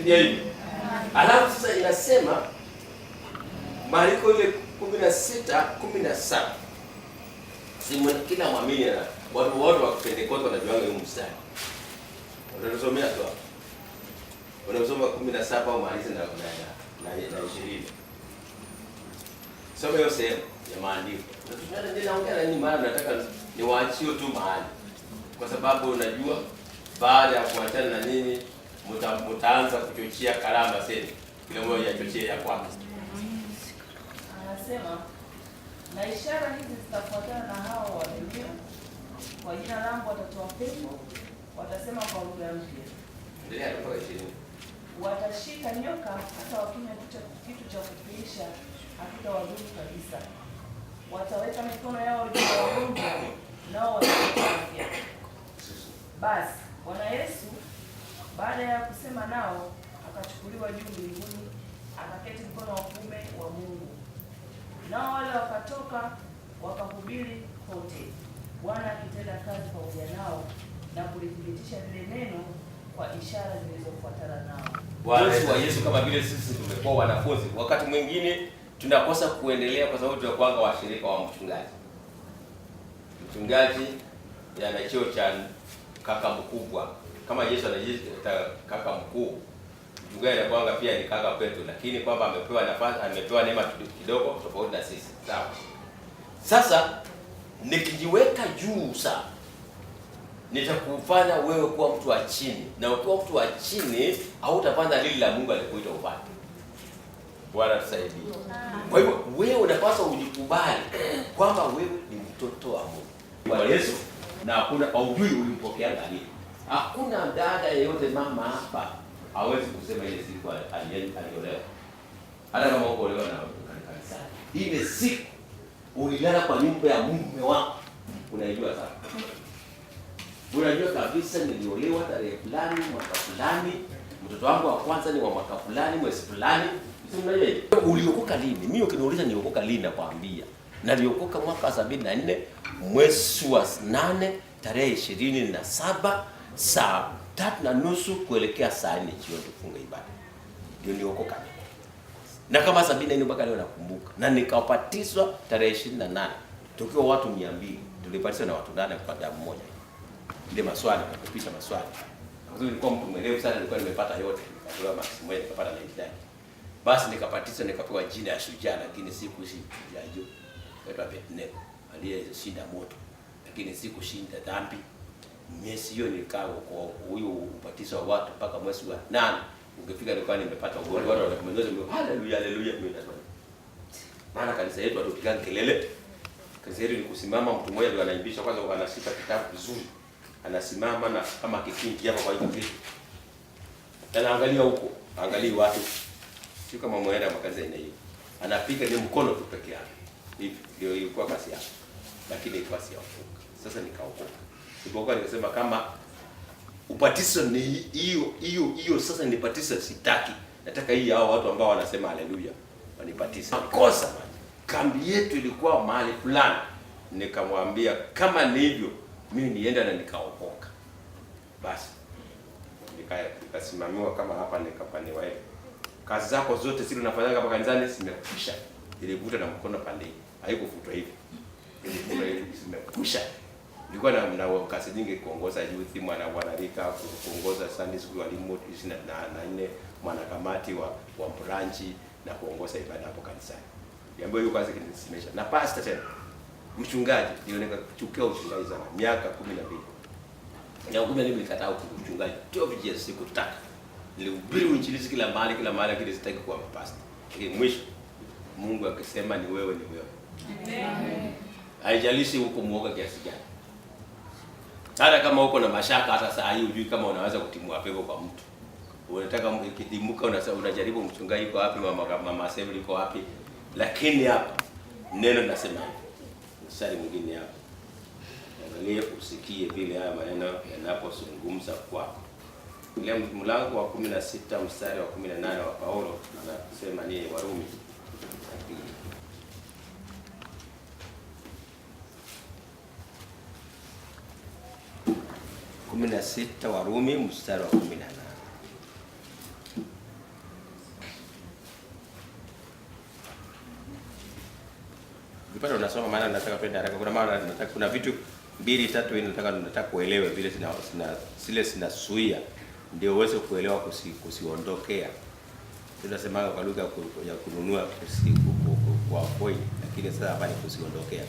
Ndio hivi. Alafu sasa inasema Marko ile 16:17. Simu kila muamini na watu wote wa Pentecost wanajuanga hiyo mstari. Unatusomea tu hapo. Unasoma 17 au maliza na 20. Soma hiyo sehemu ya maandiko. Ndio naongea nini, maana nataka niwaachie tu mahali. Kwa sababu unajua baada ya kuachana na nini mtaanza kuchochea karama zenu. Kila mmoja achochee ya kwake. Anasema na ishara hizi zitafuatana na hao walio kwa jina langu watatoa pepo, watasema kwa lugha mpya. Endelea mpaka 20. Watashika nyoka, hata wakinywa kitu cha kufiisha hakitawadhuru kabisa. Wataweka mikono yao juu ya wagonjwa, nao watapata afya. Basi Bwana Yesu baada ya kusema nao akachukuliwa juu mbinguni, akaketi mkono wa kuume wa Mungu. Nao wale wakatoka wakahubiri kote, Bwana akitenda kazi pamoja nao na kulithibitisha lile neno kwa ishara zilizofuatana nao. Wanafunzi wa Yesu kama vile sisi tumekuwa wanafunzi, wakati mwingine tunakosa kuendelea kwa sababu tunakuanga washirika wa mchungaji. Mchungaji ana cheo cha kaka mkubwa. Kama Yesu anajiita kaka mkuu, mchungaji anakuanga pia ni kaka kwetu, lakini kwamba amepewa nafasi, amepewa neema kidogo tofauti na sisi. Sawa. Sasa nikijiweka juu sana, nitakufanya wewe kuwa mtu wa chini, na ukiwa mtu wa chini hautafanya lile la Mungu alikuita ufanye. Bwana tusaidie. Kwa hivyo wewe unapaswa ujikubali kwamba wewe ni mtoto wa Mungu. Bwana Yesu na hakuna haujui ulimpokea nani. Hakuna dada yeyote mama hapa hawezi kusema ile siku aliolewa. Hata kama uko leo na kanisa. Ile siku ulilala kwa nyumba ya mume wako. Unaijua sana. Unajua kabisa niliolewa tarehe fulani, mwaka fulani, mtoto wangu wa kwanza ni wa mwaka fulani, mwezi fulani. Unajua uliokoka lini? Mimi ukiniuliza niliokoka lini nakwambia. Naliokoka mwaka 74 mwezi wa 8 tarehe 27 saa 3:30 kuelekea saa 4 jioni tufunge ibada. Ndio niliokoka. Na kama 74 mpaka leo nakumbuka. Na nikabatizwa tarehe 28 tukiwa watu 200. Tulibatizwa na watu 8 kwa damu moja. Ile maswali kupisha maswali. Kwa sababu nilikuwa mtu mwerevu sana, nilikuwa nimepata yote. Nikapewa maksi moja, nikapata 99. Basi nikabatizwa nikapewa jina ya shujaa, lakini sikuishi ya juu. Naitwa Abednego, aliyeshinda moto, lakini sikushinda dhambi. Miezi hiyo nikaa kwa huyo ubatizo wa watu mpaka mwezi wa 8. Ungefika nilikuwa nimepata ugonjwa, watu wanakumenyoza mimi, haleluya haleluya mimi nasema. Maana kanisa yetu hatupiga kelele. Kanisa yetu ni kusimama, mtu mmoja ndio anaimbisha kwanza, anashika kitabu vizuri. Anasimama na kama kikingi hapa kwa hiyo kitu. Anaangalia huko, angalia watu. Sio kama mwenda makazi ina hiyo. Anapiga ni mkono tu peke yake. Hivi ndio ilikuwa kasi yake. Lakini ilikuwa si yaokoka. Sasa nikaokoka. Nilipokuwa nikasema kama ubatizo ni hiyo sasa nibatizo sitaki. Nataka hii hao watu ambao wanasema haleluya wanibatize. Kosa kambi yetu ilikuwa mahali fulani. Nikamwambia kama ni hivyo mimi nienda na nikaokoka. Basi nikasimamiwa kama hapa nikapaniwa hivi. Kazi zako zote zile unafanyaga hapa kanisani zimekwisha. Nilivuta na mkono pande. Haikufutwa hivi. Nilikuwa hivi zimekwisha. Nilikuwa na kazi nyingi kuongoza youth, mwana wanarika, kuongoza Sunday school walimu 24, mwana kamati wa branchi na kuongoza ibada hapo kanisani. Niambiwa hiyo kazi kinisimamisha. Na pastor tena. Mchungaji ndio nikachukia uchungaji sana miaka 12. Na 12 nilikataa uchungaji. Ndio vijana sikutaka. Nilihubiri uinjilisti kila mahali lakini sitaki kuwa pastor. Lakini mwisho Mungu akisema ni wewe ni wewe. Amen. Haijalishi huko muoga kiasi gani. Hata kama uko na mashaka hata saa hii hujui kama unaweza kutimua pepo kwa mtu. Unataka mkitimuka unajaribu mchungaji yuko wapi, mama Assembly yuko wapi? Lakini hapa neno linasema mstari mwingine hapa. Angalia usikie vile haya maneno yanapozungumza kwako. Ile mlango wa 16 mstari wa 18 wa Paulo anasema ni Warumi 16 Warumi mstari wa 18. tunasoma maana nataka twende haraka. Kuna vitu 2 3 nataka kuelewa vile zinasuia ndio uweze kuelewa kusiondokea. Tunasema kwa lugha ya kununua kwa point, lakini sasa hapa ni kusiondokea.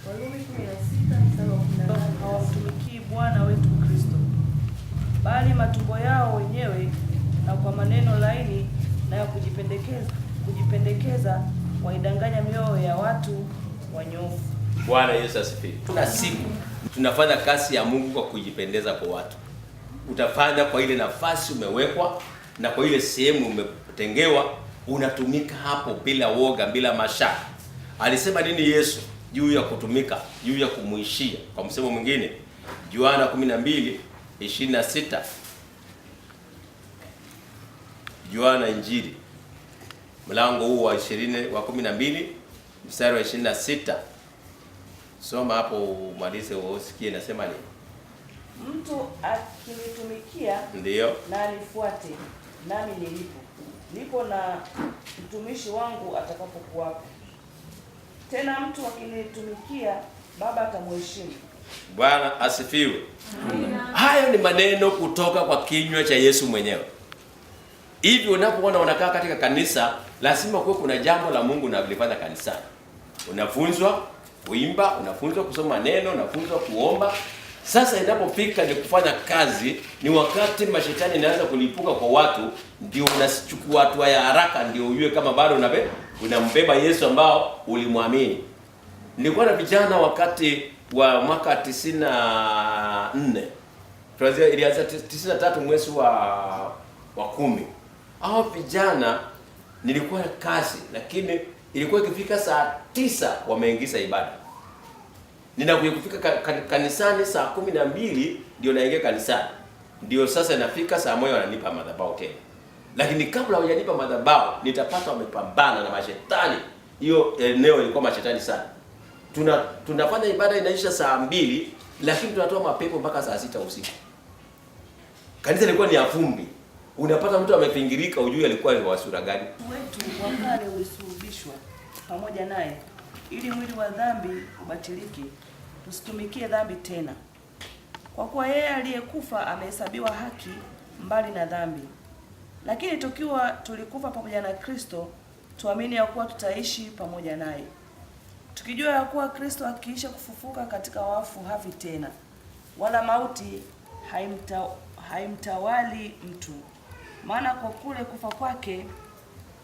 Warumi 16:18 hawamtumikii Bwana wetu Kristo, bali matumbo yao wenyewe, na kwa maneno laini na ya kujipendekeza waidanganya mioyo ya watu wanyofu. Bwana Yesu asifiwe. Kuna siku tunafanya kazi ya Mungu kwa kujipendeza kwa watu. Utafanya kwa ile nafasi umewekwa na kwa ile sehemu umetengewa, unatumika hapo bila woga, bila mashaka. Alisema nini Yesu juu ya kutumika, juu ya kumuishia? Kwa msemo mwingine, Yohana 12:26. Yohana Injili mlango huu wa 12 mstari wa 26. Soma hapo malize usikie nasema nini. Mtu akinitumikia, ndio, na anifuate, nami nipo na mtumishi wangu atakapokuwapo. Tena mtu akinitumikia, Baba atamheshimu. Bwana asifiwe. Hayo ni maneno kutoka kwa kinywa cha Yesu mwenyewe. Hivi unapoona unakaa katika kanisa, lazima kuwe kuna jambo la Mungu unalifanya kanisani. Unafunzwa kuimba, unafunzwa kusoma neno, unafunzwa kuomba. Sasa inapofika ni kufanya kazi, ni wakati mashetani inaanza kulipuka kwa watu, ndio unachukua hatua ya haraka, ndio ujue kama bado unambeba Yesu ambao ulimwamini. Nilikuwa na vijana wakati wa mwaka 94. Tuanzia ilianza 93 mwezi wa 10. Hao vijana nilikuwa kazi, lakini ilikuwa ikifika saa 9 wameingiza ibada. Ninakuja kufika kanisani saa 12 ndio naingia kanisani. Ndio sasa nafika saa 1 wananipa madhabahu tena. Lakini kabla hawajanipa madhabahu, nitapata wamepambana na mashetani. Hiyo eneo ilikuwa mashetani sana. Tunafanya ibada inaisha saa 2, lakini tunatoa mapepo mpaka saa 6 usiku. Kanisa lilikuwa ni afumbi. Unapata mtu amepingirika, ujue alikuwa ni wa sura gani. Wetu wa kale ulisulubishwa pamoja naye, ili mwili wa dhambi ubatilike, tusitumikie dhambi tena. Kwa kuwa yeye aliyekufa amehesabiwa haki mbali na dhambi. Lakini tukiwa tulikufa pamoja na Kristo, tuamini ya kuwa tutaishi pamoja naye, tukijua ya kuwa Kristo akiisha kufufuka katika wafu hafi tena, wala mauti haimtawali mtu. Maana kwa kule kufa kwake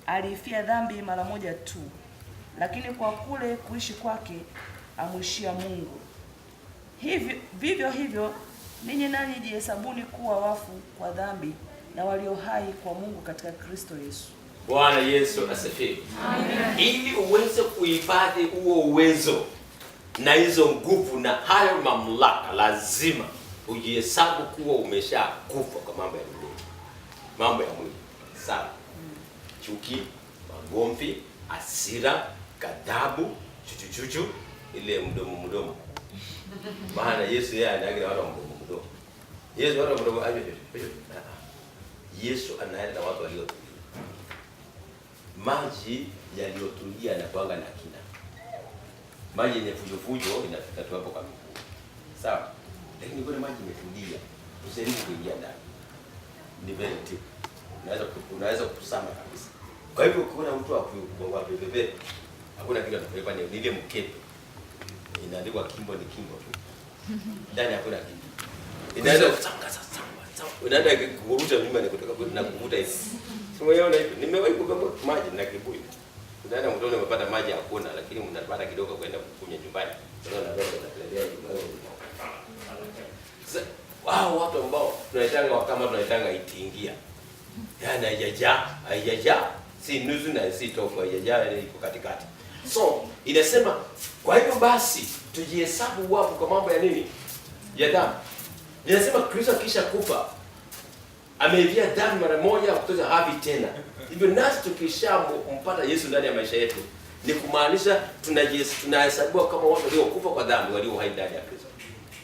aliifia dhambi mara moja tu, lakini kwa kule kuishi kwake amwishia Mungu. Vivyo hivyo ninyi nanyi jihesabuni kuwa wafu kwa dhambi, na walio hai kwa Mungu katika Kristo Yesu. Bwana Yesu asifiwe. Amen. Ili uweze kuhifadhi huo uwezo na hizo nguvu na hayo mamlaka, lazima ujihesabu kuwa umeshakufa kwa mambo ya dunia, mambo ya mwili. Sawa. Chuki, magomvi, hasira, ghadhabu, chuchuchuchu, ile mdomo. Maana Yesu yeye anaangalia watu mdomo. Yesu watu mdomo aje. Yesu anaenda watu waliotulia. Maji yaliyotulia yanapanga na kina. Maji yenye fujo inafika tu hapo kwa miguu. Sawa? Lakini kuna maji imetulia, usijaribu kuingia ndani. Ni very deep. Unaweza kusama kabisa. Kwa hivyo ukiona mtu wa pepe, hakuna kitu anapeleka ni ile mkebe. Inaandikwa kimbo ni kimbo tu. Ndani hakuna kitu. Inaweza kusanga sasa. Unaenda kuvuruta mimba na kuvuta hivi. Simuona hivi. Nimewahi kubeba maji na kibuyu. Unaenda mtoni umepata maji hakuna, lakini mnapata kidogo kwenda kukunywa nyumbani. Unaona unapelekea nyumbani. Wao watu ambao tunaitanga itingia. Yaani haijajaa, si nusu na si tofu, haijajaa, yani iko katikati. So, inasema kwa hivyo basi tujihesabu wafu kwa mambo ya nini? Ya dhambi. Inasema Kristo kisha kufa ameivia dhambi mara moja kutoka hafi tena. Hivyo nasi tukishampata Yesu ndani ya maisha yetu, ni kumaanisha tunahesabiwa kama watu waliokufa kwa dhambi, walio hai ndani ya Kristo.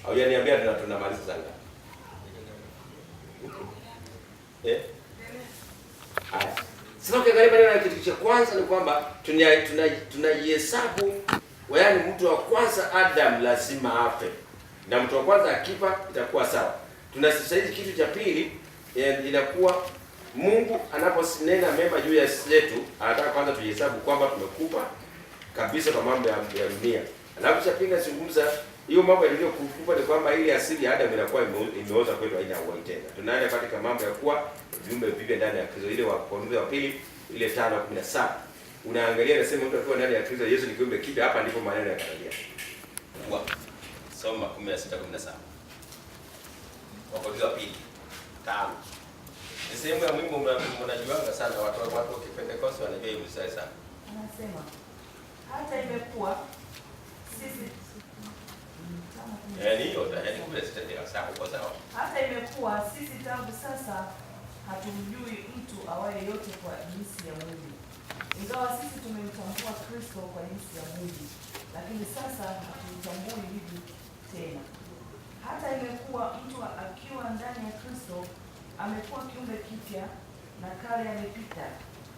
Au yaniambia tunamaliza sana. Haya. Sasa ukiangalia maneno ya kitu cha kwanza ni kwamba tunajihesabu yaani mtu wa kwanza Adam lazima afe, na mtu wa kwanza akifa itakuwa sawa. Tunasisitiza kitu cha pili, inakuwa Mungu anaponena mema juu ya yetu, anataka kwanza tujihesabu kwamba tumekufa kabisa kwa mambo ya dunia. Alafu cha pili nazungumza hiyo mambo yaliyokufa ni kwamba ile asili ya Adam inakuwa imeoza kwetu, haina uhai tena. Tunaenda katika mambo ya kuwa viumbe vipya ndani ya Kristo, ile wa Korintho wa pili ile 5:17. Unaangalia nasema mtu akiwa ndani ya Kristo Yesu ni kiumbe kipya. Hapa ndipo maneno yanaanzia. Kwa soma 16:17. Wa Korintho wa pili 5. Ni sehemu ya Mungu mnajuanga sana, watu wa Pentecost wanajua hiyo mstari sana. Anasema hata imekuwa sisi hata imekuwa sisi tangu sasa hatumjui mtu awaye yote kwa jinsi ya mwili. Ingawa sisi tumemtambua Kristo kwa jinsi ya mwili, lakini sasa hatumtambui hivi tena. Hata imekuwa mtu akiwa ndani ya Kristo amekuwa kiumbe kipya, na kale yamepita,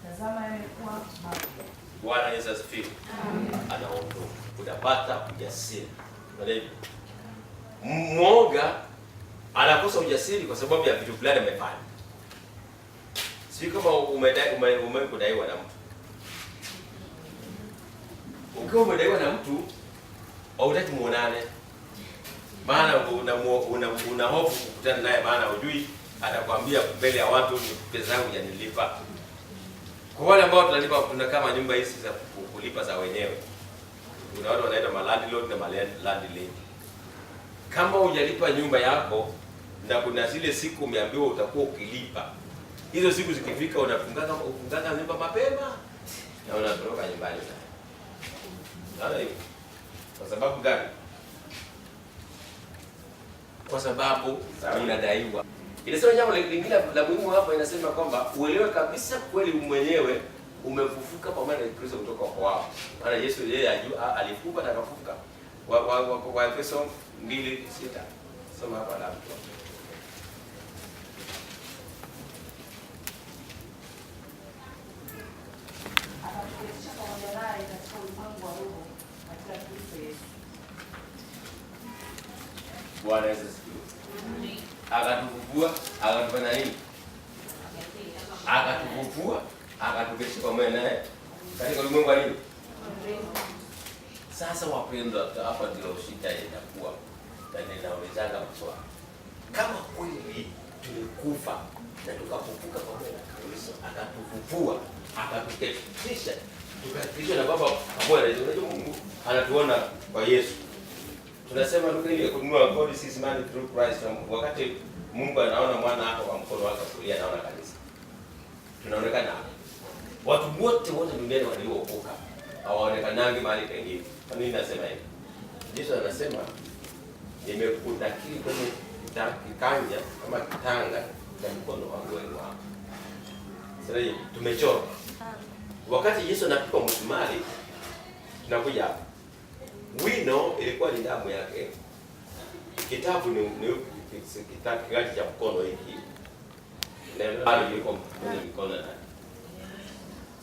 tazama yamekuwa mapya. Bwana Yesu asifiwe. Anaondoka. Utapata ujasiri. Mwoga anakosa ujasiri kwa sababu ya vitu fulani amefanya. Sio kama umedaiwa na mtu. Ukiwa umedaiwa na mtu, hautaki muonane. Maana una hofu kukutana naye, maana hujui atakwambia mbele ya watu pesa yangu yanilipa. Kwa wale ambao tunalipa, tuna kama nyumba hizi za kulipa za wenyewe. Kuna watu wanaenda landlord na landlady. Kama hujalipa nyumba yako na kuna zile siku umeambiwa utakuwa ukilipa, hizo siku zikifika unafungaka nyumba mapema na unatoroka nyumbani sana. Ndio hiyo. Kwa sababu gani? Kwa sababu unadaiwa. Inasema jambo lingine la muhimu hapa, inasema kwamba uelewe kabisa kweli mwenyewe umefufuka pamoja na Kristo kutoka kwa wao. Maana Yesu yeye alifufuka na akafufuka. Wa Efeso 2:6. Soma hapa la mtu. Akatuketisha pamoja naye katika ulimwengu wa roho katika Kristo Yesu. Bwana Yesu asifiwe. Akatufufua, akatufanya nini? Akatufufua, akatuketisha pamoja naye katika ulimwengu wa nini? Sasa wapendwa, hapa ndio shida inakuwa. Na ninaulizanga maswali. Kama kweli tulikufa na tukafufuka pamoja na Kristo, akatufufua, akatuketisha, tukaketishwa na Baba pamoja na Yesu. Mungu anatuona kwa Yesu. Tunasema Luka ile kununua God sees man through Christ. Wakati Mungu anaona mwana hapo kwa mkono wake kulia, anaona kanisa. Tunaonekana watu wote duniani waliookoka hawaonekanangi mahali pengine. Kwa nini nasema hivi? Yesu anasema nimekunakili kwenye kikanja kama kitanga cha mkono wangu wenu hapo. Sasa hivi tumechora. Wakati Yesu anapigwa msumari, tunakuja hapa. Wino ilikuwa ni damu yake. Kitabu ni kitabu cha mkono hiki. Neno bali yuko kwenye mikono na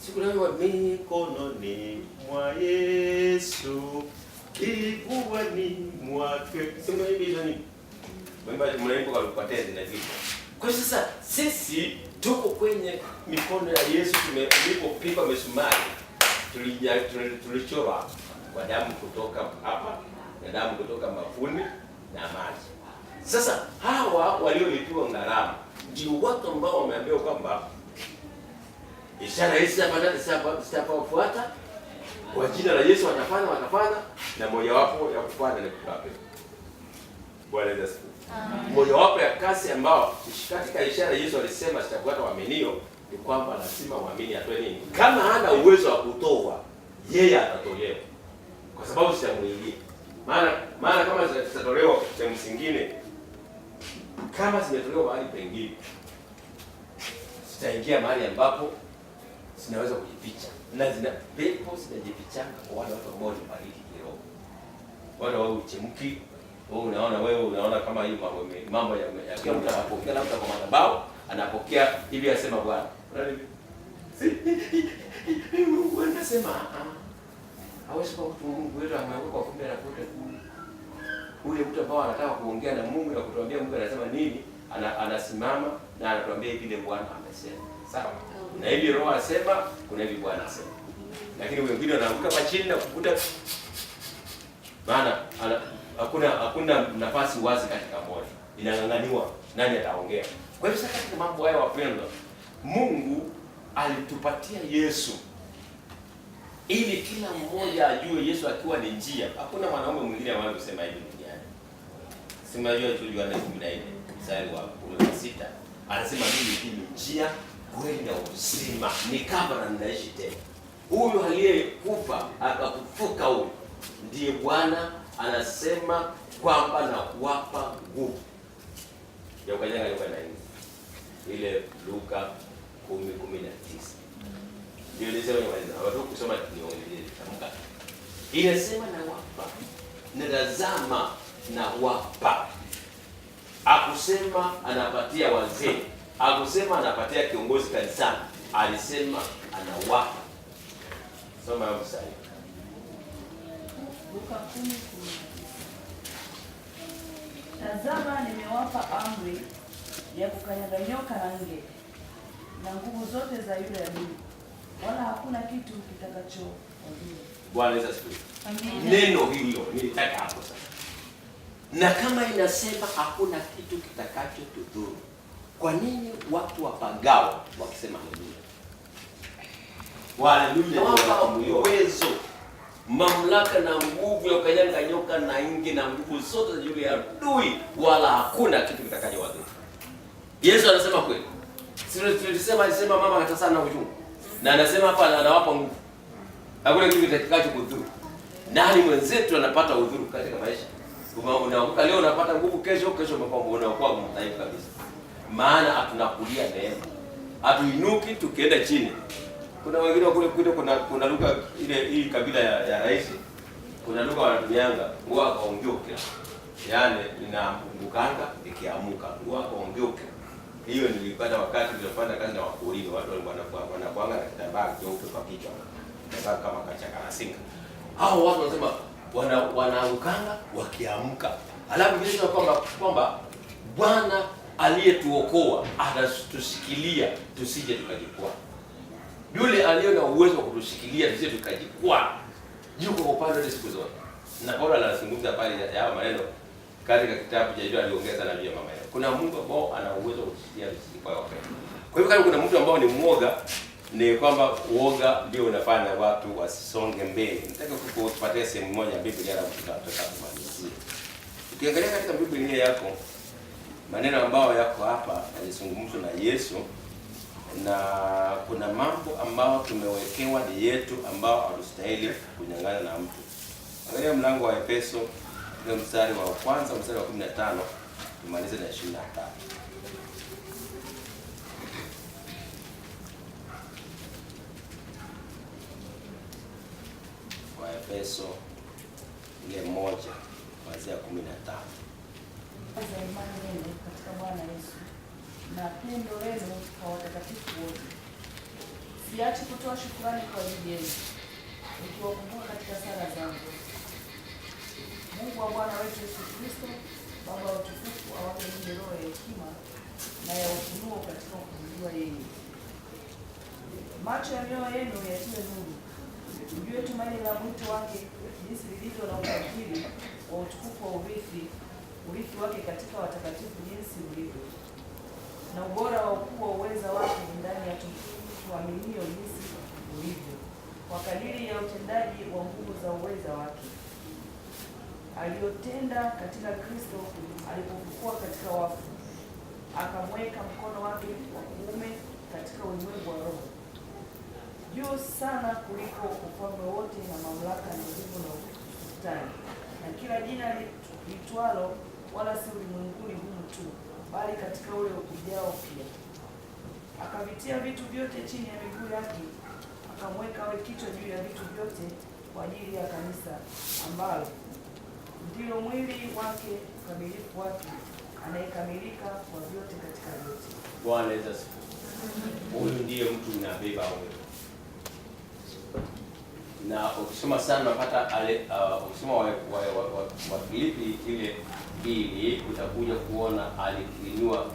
siku leo mikononi mwa Yesu, kifuani mwake. Sema hivi nini? Mnaimba kwa kupoteza na vitu. Kwa sasa sisi tuko kwenye mikono ya Yesu, tulipopigwa misumari. Tulichora kwa damu kutoka hapa na damu kutoka mafuni na maji. Sasa hawa waliolipiwa gharama ndio watu ambao wameambiwa kwamba ishara hizi zitafuata kwa jina la Yesu, watafanya na mojawapo ya kufanya ni kukape. Bwana Yesu. Mojawapo ya kazi ambao katika ishara Yesu alisema zitafuata waaminio ni kwamba lazima waamini atoe nini? Kama hana uwezo wa kutoa, yeye atatolewa. Kwa sababu sitamwingia. Maana kama zitatolewa sehemu zingine, kama zimetolewa mahali pengine, zitaingia mahali ambapo zinaweza kujificha. Na pepo zinajifichanga kwa wale watu ambao ni baridi kiroho. Wale wao uchemki, wewe unaona kama hiyo mambo ya kila mtu anapokea labda kwa madhabahu, anapokea hivi asema Bwana. Mungu anasema hawezi kwa mtu Mungu wetu amewekwa kumbe anakuta ule mtu ambao anataka kuongea na Mungu na kutuambia Mungu anasema nini, anasimama na anatuambia vile Bwana amesema. Sawa? Na hivi Roho asema, kuna hivi Bwana asema. Lakini wengine wanaanguka kwa chini na kukuta maana hakuna nafasi wazi katika moyo. Inang'ang'aniwa nani ataongea. Kwa hivyo sasa katika mambo haya wapendwa, Mungu alitupatia Yesu ili kila mmoja ajue Yesu akiwa ni njia. Hakuna mwanaume mwingine ambaye kusema hivi duniani. Sema hiyo Yohana 14 mstari wa 16. Anasema mimi ni njia, kweli na uzima. Ni kama na ninaishi tena. Huyu aliyekufa akafufuka, huyu ndiye Bwana anasema kwamba na kuwapa nguvu ya ukanyaga nyoka na nge. Ile Luka 10:19. Ndio nisema watu kusoma niongeze tamka. Inasema na wapa. Natazama na wapa. Akusema anapatia wazee. Akusema anapatia kiongozi kanisani. Alisema anawapa. Soma hapo sasa. Luka 10:19. Tazama nimewapa amri ya kukanyaga nyoka na nge na nguvu zote za yule adui, wala hakuna kitu kitakachowadhuru. Bwana Yesu asifiwe. Amen. Neno hilo nilitaka hapo sasa. Na kama inasema hakuna kitu kitakachotudhuru, kwa nini watu wapagao wakisema haleluya? Haleluya. Wapa uwezo, mamlaka na nguvu ya kukanyaga nyoka na nge na nguvu zote za yule adui, wala hakuna kitu kitakachowadhuru. Yesu anasema kweli. Sisi alisema mama hata sana uchungu. Na anasema hapa anawapa nguvu. Hakuna kitu kitakachokudhuru. Nani mwenzetu anapata udhuru katika maisha? Unaamka leo unapata nguvu, kesho unakuwa mdhaifu kabisa. Maana hatunakulia neema. Hatuinuki tukienda chini. Kuna wengine kule kuna lugha ile hii kabila ya rais. Kuna lugha wanatumianga, huwa kaongeuka. Yaani ninaambukanga nikiamuka, huwa kaongeuka. Hiyo nilipata wakati nilifanya kazi na wakulima, watu wanakuanga na kitambaa cheupe kwa kichwa. Kitambaa kama kachaka na singa. Hao watu wanasema wanaamkanga wakiamka. Alafu vile kwamba Bwana aliyetuokoa atatushikilia tusije tukajikwaa. Yule aliye na uwezo wa kutushikilia tusije tukajikwaa yuko kwa upande wa siku zote. Na Paulo anazungumza pale ya maneno katika kitabu cha Yohana, aliongeza na vile mama yake. Kuna Mungu ambao ana uwezo wa kushikilia tusijikwaa wakati. Kwa hivyo kama kuna mtu ambao ni muoga, ni kwamba uoga ndio unafanya watu wasisonge mbele. Nataka kukupatia sehemu moja ya Biblia alafu tutatoka kumalizia. Ukiangalia katika Biblia yako, maneno ambayo yako hapa yalizungumzwa na Yesu, na kuna mambo ambayo tumewekewa ni yetu ambao hatustahili kunyang'ana na mtu. Angalia mlango wa Efeso, ile mstari wa kwanza, mstari wa 15, tumalize na 23. Efeso ile 1 kuanzia 15. Za imani yenu katika Bwana Yesu na pendo lenu kwa watakatifu wote. Siachi kutoa shukrani kwa ajili yenu, nikiwakumbuka katika sala zangu. Mungu wa Bwana wetu Yesu Kristo, Baba wa utukufu, awape ninyi roho ya hekima na ya ufunuo katika kumjua yeye. Macho ya mioyo yenu yatiwe nuru, mjue tumaini la mwito wake, jinsi lilivyo na utajiri wa utukufu wa urithi wake katika watakatifu, jinsi ulivyo na ubora wa ukuu wa uweza wake ndani ya tuaminio, jinsi ulivyo kwa kadiri ya utendaji wa nguvu za uweza wake aliyotenda katika Kristo alipofufua katika wafu, akamweka mkono wake wa kuume katika ulimwengu wa roho, juu sana kuliko ufalme wote na mamlaka na nguvu na usultani na kila jina litwalo, wala si ulimwenguni humu tu, bali katika ule ujao pia. Akavitia vitu vyote chini ya miguu yake, akamweka awe kichwa juu ya vitu vyote kwa ajili ya kanisa, ambalo ndilo mwili wake, ukamilifu wake, anayekamilika kwa vyote katika vyote. Bwana Yesu asifiwe. Huyu ndiye mtu unabeba wewe. na ukisoma sana unapata ukisoma wa Filipi ile pili utakuja kuona alikiinua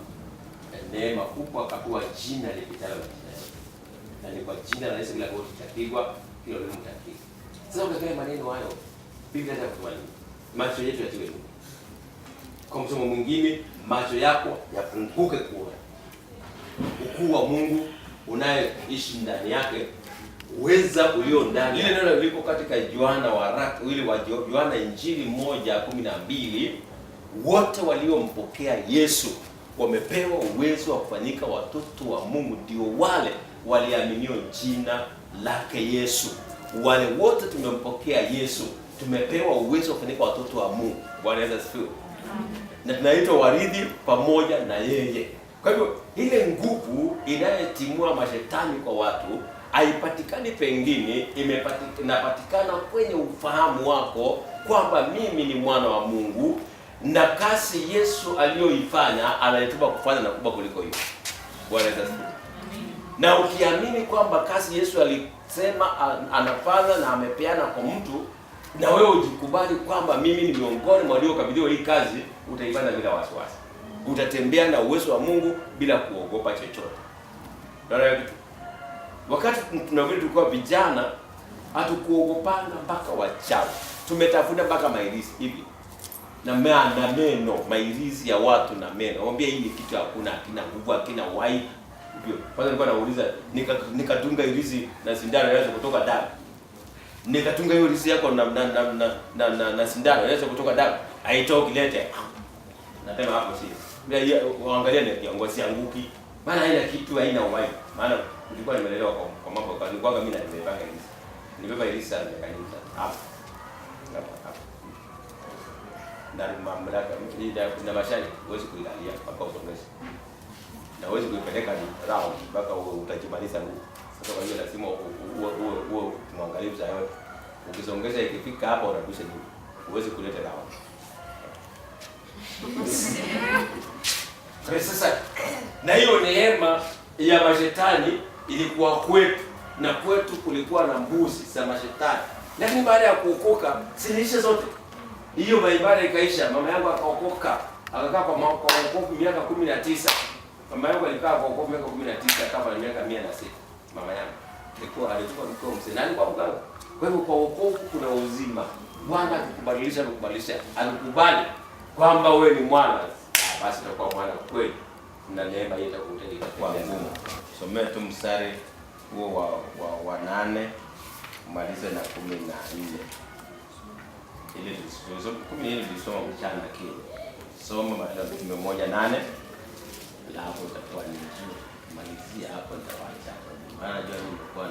neema kubwa, akapewa jina lipitalo majina yote, na ni kwa jina la Yesu kila goti litapigwa, kila ulimi utakiri. Sasa ukiangalia maneno hayo, Biblia inasema macho yetu yatiwe nuru. Kwa msomo mwingine, macho yako yafunguke kuona ukuu wa Mungu unayeishi ndani yake, uweza ulio ndani. Ile neno liko katika Yohana Injili 1:12, wote waliompokea Yesu wamepewa uwezo wa kufanyika watoto wa Mungu, ndio wale waliaminio jina lake Yesu. Wale wote tumempokea Yesu, tumepewa uwezo wa kufanyika watoto wa Mungu. Bwana Yesu asifiwe. Na tunaitwa warithi pamoja na yeye. Kwa hivyo ile nguvu inayetimua mashetani kwa watu haipatikani pengine, inapatikana kwenye ufahamu wako kwamba mimi ni mwana wa Mungu, na kasi Yesu aliyoifanya anayetuma kufanya na kubwa kuliko hiyo. Bwana Yesu asifiwe. Na ukiamini kwamba kasi Yesu alisema anafanya na amepeana kwa mtu, na wewe ujikubali kwamba mimi ni miongoni mwa waliokabidhiwa hii kazi, utaifanya bila wasiwasi. Utatembea na uwezo wa Mungu bila kuogopa chochote. Wakati tulikuwa vijana, hatukuogopana mpaka wachawi. Tumetafuta mpaka mairizi hivi na meno, mairizi ya watu na meno. Mwambie hii ni kitu hakuna, hakina nguvu, hakina uhai. Hivyo kwanza nilikuwa nauliza, nikatunga irizi na sindano inaweza kutoka damu. Nikatunga hiyo irizi yako na sindano inaweza kutoka damu. Haitoki, lete. Nasema hapo si. Uangalia ni ngozi yanguki. Maana haina kitu, haina uhai. Maana nilikuwa nimelelewa kwa mambo kwa nilikuwa mimi na nimepanga irizi. Nimebeba irizi sana kanisa. Hapo. Na mamlaka na mashani huwezi kuilalia mpaka usongeze. Na huwezi kuipeleka round mpaka utajimaliza nguvu. Sasa kwa hiyo lazima uwe mwangalifu za yote. Ukisongeza ikifika hapa unarudisha nyuma. Huwezi kuleta round. Sasa na hiyo neema ya mashetani ilikuwa kwetu, na kwetu kulikuwa na mbuzi za mashetani. Lakini baada ya kuokoka silisha zote. Hiyo baibara ikaisha. Mama yangu akaokoka, akakaa kwa wokovu miaka 19. Mama yangu alikaa kwa wokovu miaka 19 kama miaka 106. Mama yangu alikuwa mkoo mzee. Nani kwa mganga? Kwa hivyo kwa wokovu kuna uzima. Bwana akikubadilisha alikubali kwamba wewe ni mwana, basi utakuwa mwana kweli. Na neema yetu itakuwa ngumu. Somea tu mstari huo wa 8 umalize na 14. Ile tulizo 14 tulisoma mchana kile. Soma Mathayo 1:8. La hapo itakuwa ni nzuri. Malizia hapo nitawaacha. Maana jua nimekuwa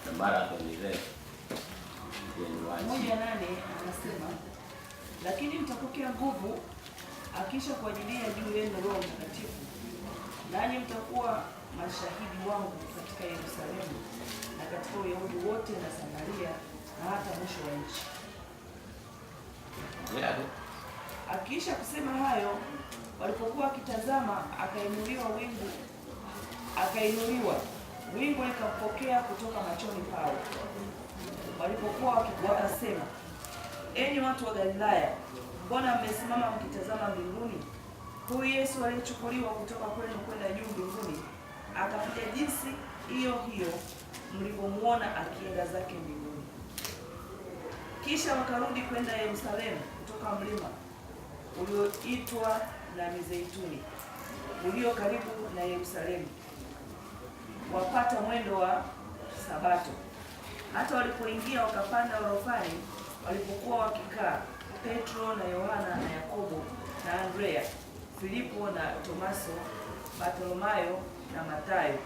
na mara hapo ni refu. 1:8 anasema, lakini mtapokea nguvu akisha kuajilia juu yenu Roho Mtakatifu, nanyi mtakuwa mashahidi wangu katika Yerusalemu na katika Uyahudi wote na Samaria na hata mwisho wa nchi. Akisha kusema hayo, walipokuwa wakitazama, akainuliwa wingu likampokea kutoka machoni pao. Walipokuwa wakasema, enyi watu wa Galilaya, mbona mmesimama mkitazama mbinguni? Huyu Yesu aliyechukuliwa kutoka kwenu kwenda juu mbinguni, akakuja jinsi hiyo hiyo mlivyomuona akienda zake mbinguni. Kisha wakarudi kwenda Yerusalemu kutoka mlima ulioitwa na Mizeituni, ulio karibu na Yerusalemu, wapata mwendo wa Sabato. Hata walipoingia wakapanda orofani, walipokuwa wakikaa, Petro na Yohana na Yakobo na Andrea, Filipo na Tomaso, Bartholomayo na Mathayo,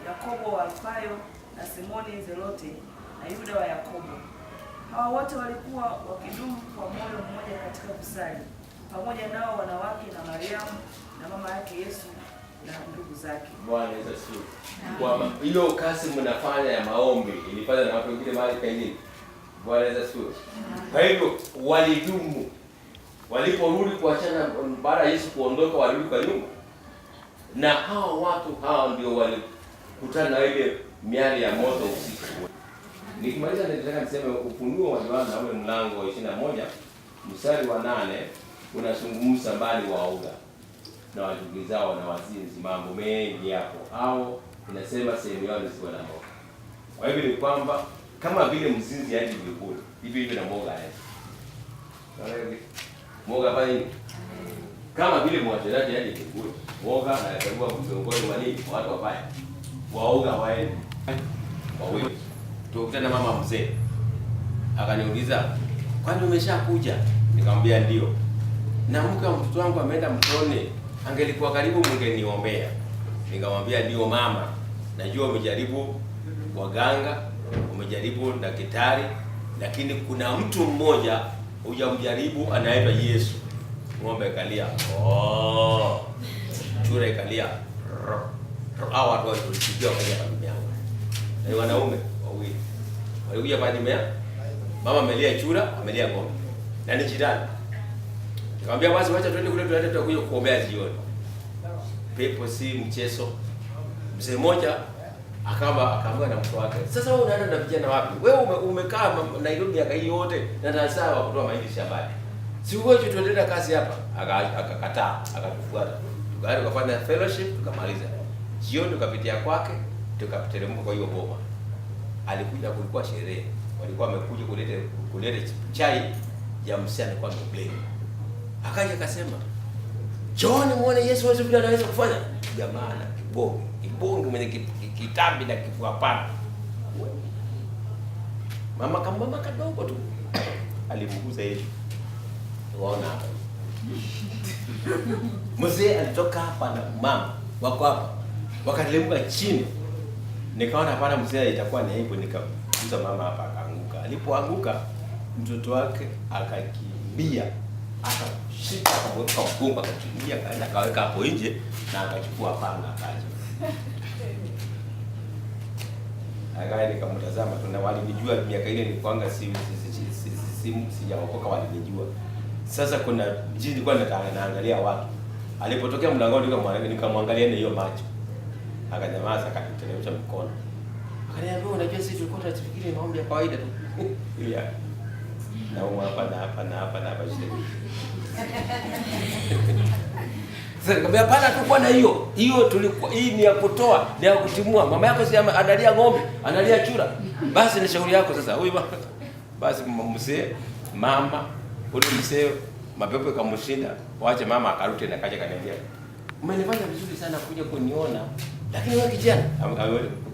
Yakobo wa Alfayo na Simoni Zelote na Yuda wa Yakobo. Hawa wote walikuwa wakidumu kwa moyo mmoja katika kusali, pamoja nao wanawake na Mariamu na mama yake Yesu na ndugu zake. Bwana Yesu asifiwe. Kwa hilo kazi mnafanya ya maombi ilifanya na watu wengine mahali pengine. Bwana Yesu asifiwe. Kwa hivyo walidumu. Waliporudi kuachana baada ya Yesu kuondoka, walirudi kwa nyumba. Na hao watu hao ndio walikutana na ile miali ya moto usiku. Nikimaliza nataka niseme Ufunuo wa Yohana ule mlango wa 21 mstari wa 8 unazungumza mbali waoga na wajugizao na wazinzi, mambo mengi hapo, au inasema sehemu yao isiwe na moga. Kwa hivyo ni kwamba kama vile mzinzi hadi mbinguni, hivi na moga hadi. Unaelewa? Moga pale nini? Kama vile mwatelaji hadi mbinguni, moga na karibu miongoni mwa nini? Watu wabaya. Waoga waende. Wawe. Tukutana na mama mzee. Akaniuliza, "Kwani umeshakuja?" Nikamwambia ndio. Na mke wa mtoto wangu ameenda mtoni. Angelikuwa karibu mngeniombea. Nikamwambia ndio mama. Najua umejaribu waganga, umejaribu daktari, lakini kuna mtu mmoja hujamjaribu anaitwa Yesu. Ng'ombe kalia. Chura ikalia. Hao watu walisikia kwa familia yangu. Ni wanaume wawili. Walikuja pale mea. Mama amelia chura, amelia ng'ombe. Na ni jirani. Nikamwambia basi wacha twende kule tutakuja kuombea jioni. Pepo si mchezo. Mzee mmoja akaamua na mtoto wake. Sasa wewe unaenda na vijana wapi? Wewe umekaa Nairobi miaka hii yote na tasaa wa kutoa mahindi shambani. Si wewe tuendelea kazi hapa. Akakataa, akatufuata. Tukaenda tukafanya fellowship, tukamaliza. Jioni tukapitia kwake, tukateremka kwa hiyo boma. Alikuja, kulikuwa sherehe. Walikuwa wamekuja kuleta chai ya msichana kwa mblame. Akaja akasema, "John, muone Yesu wewe vile anaweza kufanya." Jamaa na kibonge mwenye kitambi na kifua pana. Mama kadogo tu alimguza Yesu. Unaona hapa. Mzee alitoka hapa na mama wako hapa. Wakateremka chini. Nikaona hapana, mzee itakuwa ni aibu, nikamguza mama hapa akaanguka. Alipoanguka mtoto wake akakimbia. Akashika akamweka mgongo, akakimbia kaenda kaweka hapo nje na akachukua panga akaja. Akaenda nikamtazama, tuna walinijua miaka ile nilikuanga sijaokoka, walinijua. Sasa kuna jinsi nilikuwa naangalia watu. Alipotokea mlangoni nikamwangalia na hiyo macho. Akanyamaza, akaniteremsha mkono. Akaniambia, "Unajua sisi tulikuwa tunafikiri maombi ya kawaida tu." Ile na hapa shida. Sasa nikamwambia hapana, tulikuwa na hiyo tulikuwa, hii ni ya kutoa, ni ya kutimua. Mama yako si analia ng'ombe, analia chura. Basi ni shauri yako sasa. Huyu basi mzee, mama, ule mzee mapepo ikamshinda. Waache mama akarudi na kaja kaniambia, "Umenifanya vizuri sana kuja kuniona. Lakini wewe kijana,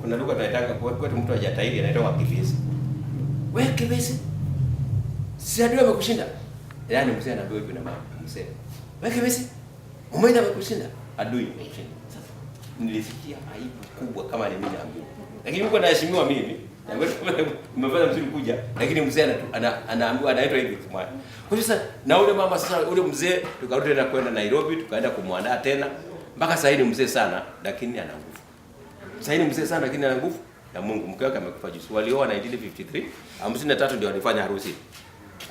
kuna lugha tunaitaka kwetu mtu hajatairi anaitwa kibisi. Wewe kibisi? Si adui amekushinda." Yaani mzee anaambiwa hivi na mama, mzee. "Wewe kibisi? Umeenda amekushinda?" Adui amekushinda. Sasa nilisikia aibu kubwa kama ni mimi naambiwa. Lakini Mungu anaheshimiwa mimi. Na wewe umefanya mzuri kuja, lakini mzee anaambiwa anaitwa hivi kimwani. Kwa hiyo sasa na ule mama sasa ule mzee tukarudi tena kwenda Nairobi, tukaenda kumwandaa tena. Mpaka sasa ni mzee sana lakini ana nguvu. Sasa ni mzee sana lakini ana nguvu na Mungu. Mke wake amekufa juzi. Walioa 1953, 53 ndio walifanya harusi.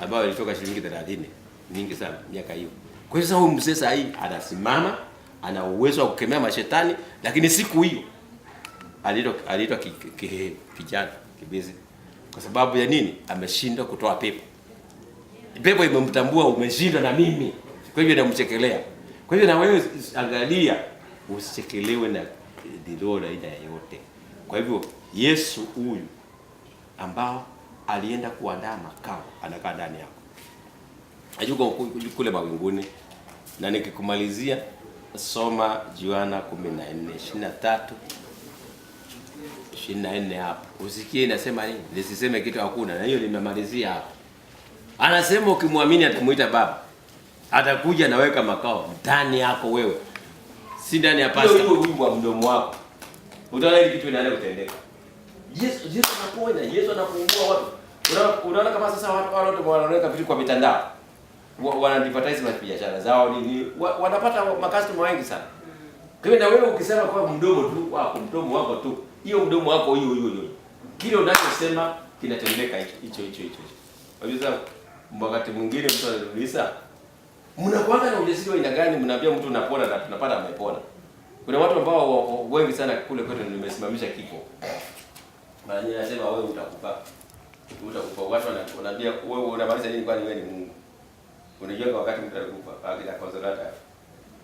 Ambao ilitoka shilingi 30. Nyingi sana miaka hiyo. Kwa hiyo sasa huyu mzee sasa hii anasimama, ana uwezo wa kukemea mashetani, lakini siku hiyo aliitwa kijana kibezi. Kwa sababu ya nini? Ameshindwa kutoa pepo. Pepo imemtambua, umeshindwa na mimi. Kwa hivyo namchekelea. Kwa hivyo na wewe angalia, usichekelewe na dilola aina yoyote. Kwa hivyo Yesu huyu ambao alienda kuandaa makao anakaa ndani yako. Ajuko kule mawinguni. Na nikikumalizia soma Yohana 14:23-24 hapo. Usikie inasema nini? Nisiseme kitu hakuna, na hiyo nimemalizia hapo. Anasema ukimwamini atamuita Baba. Atakuja na weka makao ndani yako wewe. Si ndani ya pastor. Hiyo wimbo wa mdomo wako. Utaona ile kitu inaenda kutendeka. Yesu anaponya, Yesu anafungua watu. Unaona kama sasa watu wote wanaweka vitu kwa mitandao. Wana-advertise biashara zao nini? Wanapata makastoma wengi sana. Kwa hiyo na wewe ukisema kwa mdomo wako tu, hiyo mdomo wako hiyo. Kile unachosema kinatendeka hicho. Kwa hiyo wakati mwingine mtu anauliza, "Mnakuanga na ujasiri wa aina gani mnaambia mtu unapona na tunapata amepona?" Kuna watu ambao wengi sana kule kwetu nimesimamisha kifo. Maana yeye anasema wewe utakufa. Watu wanaambia wewe unamaliza nini kwani wewe ni Mungu? Unajua wakati mtu anakufa, akija Consolata.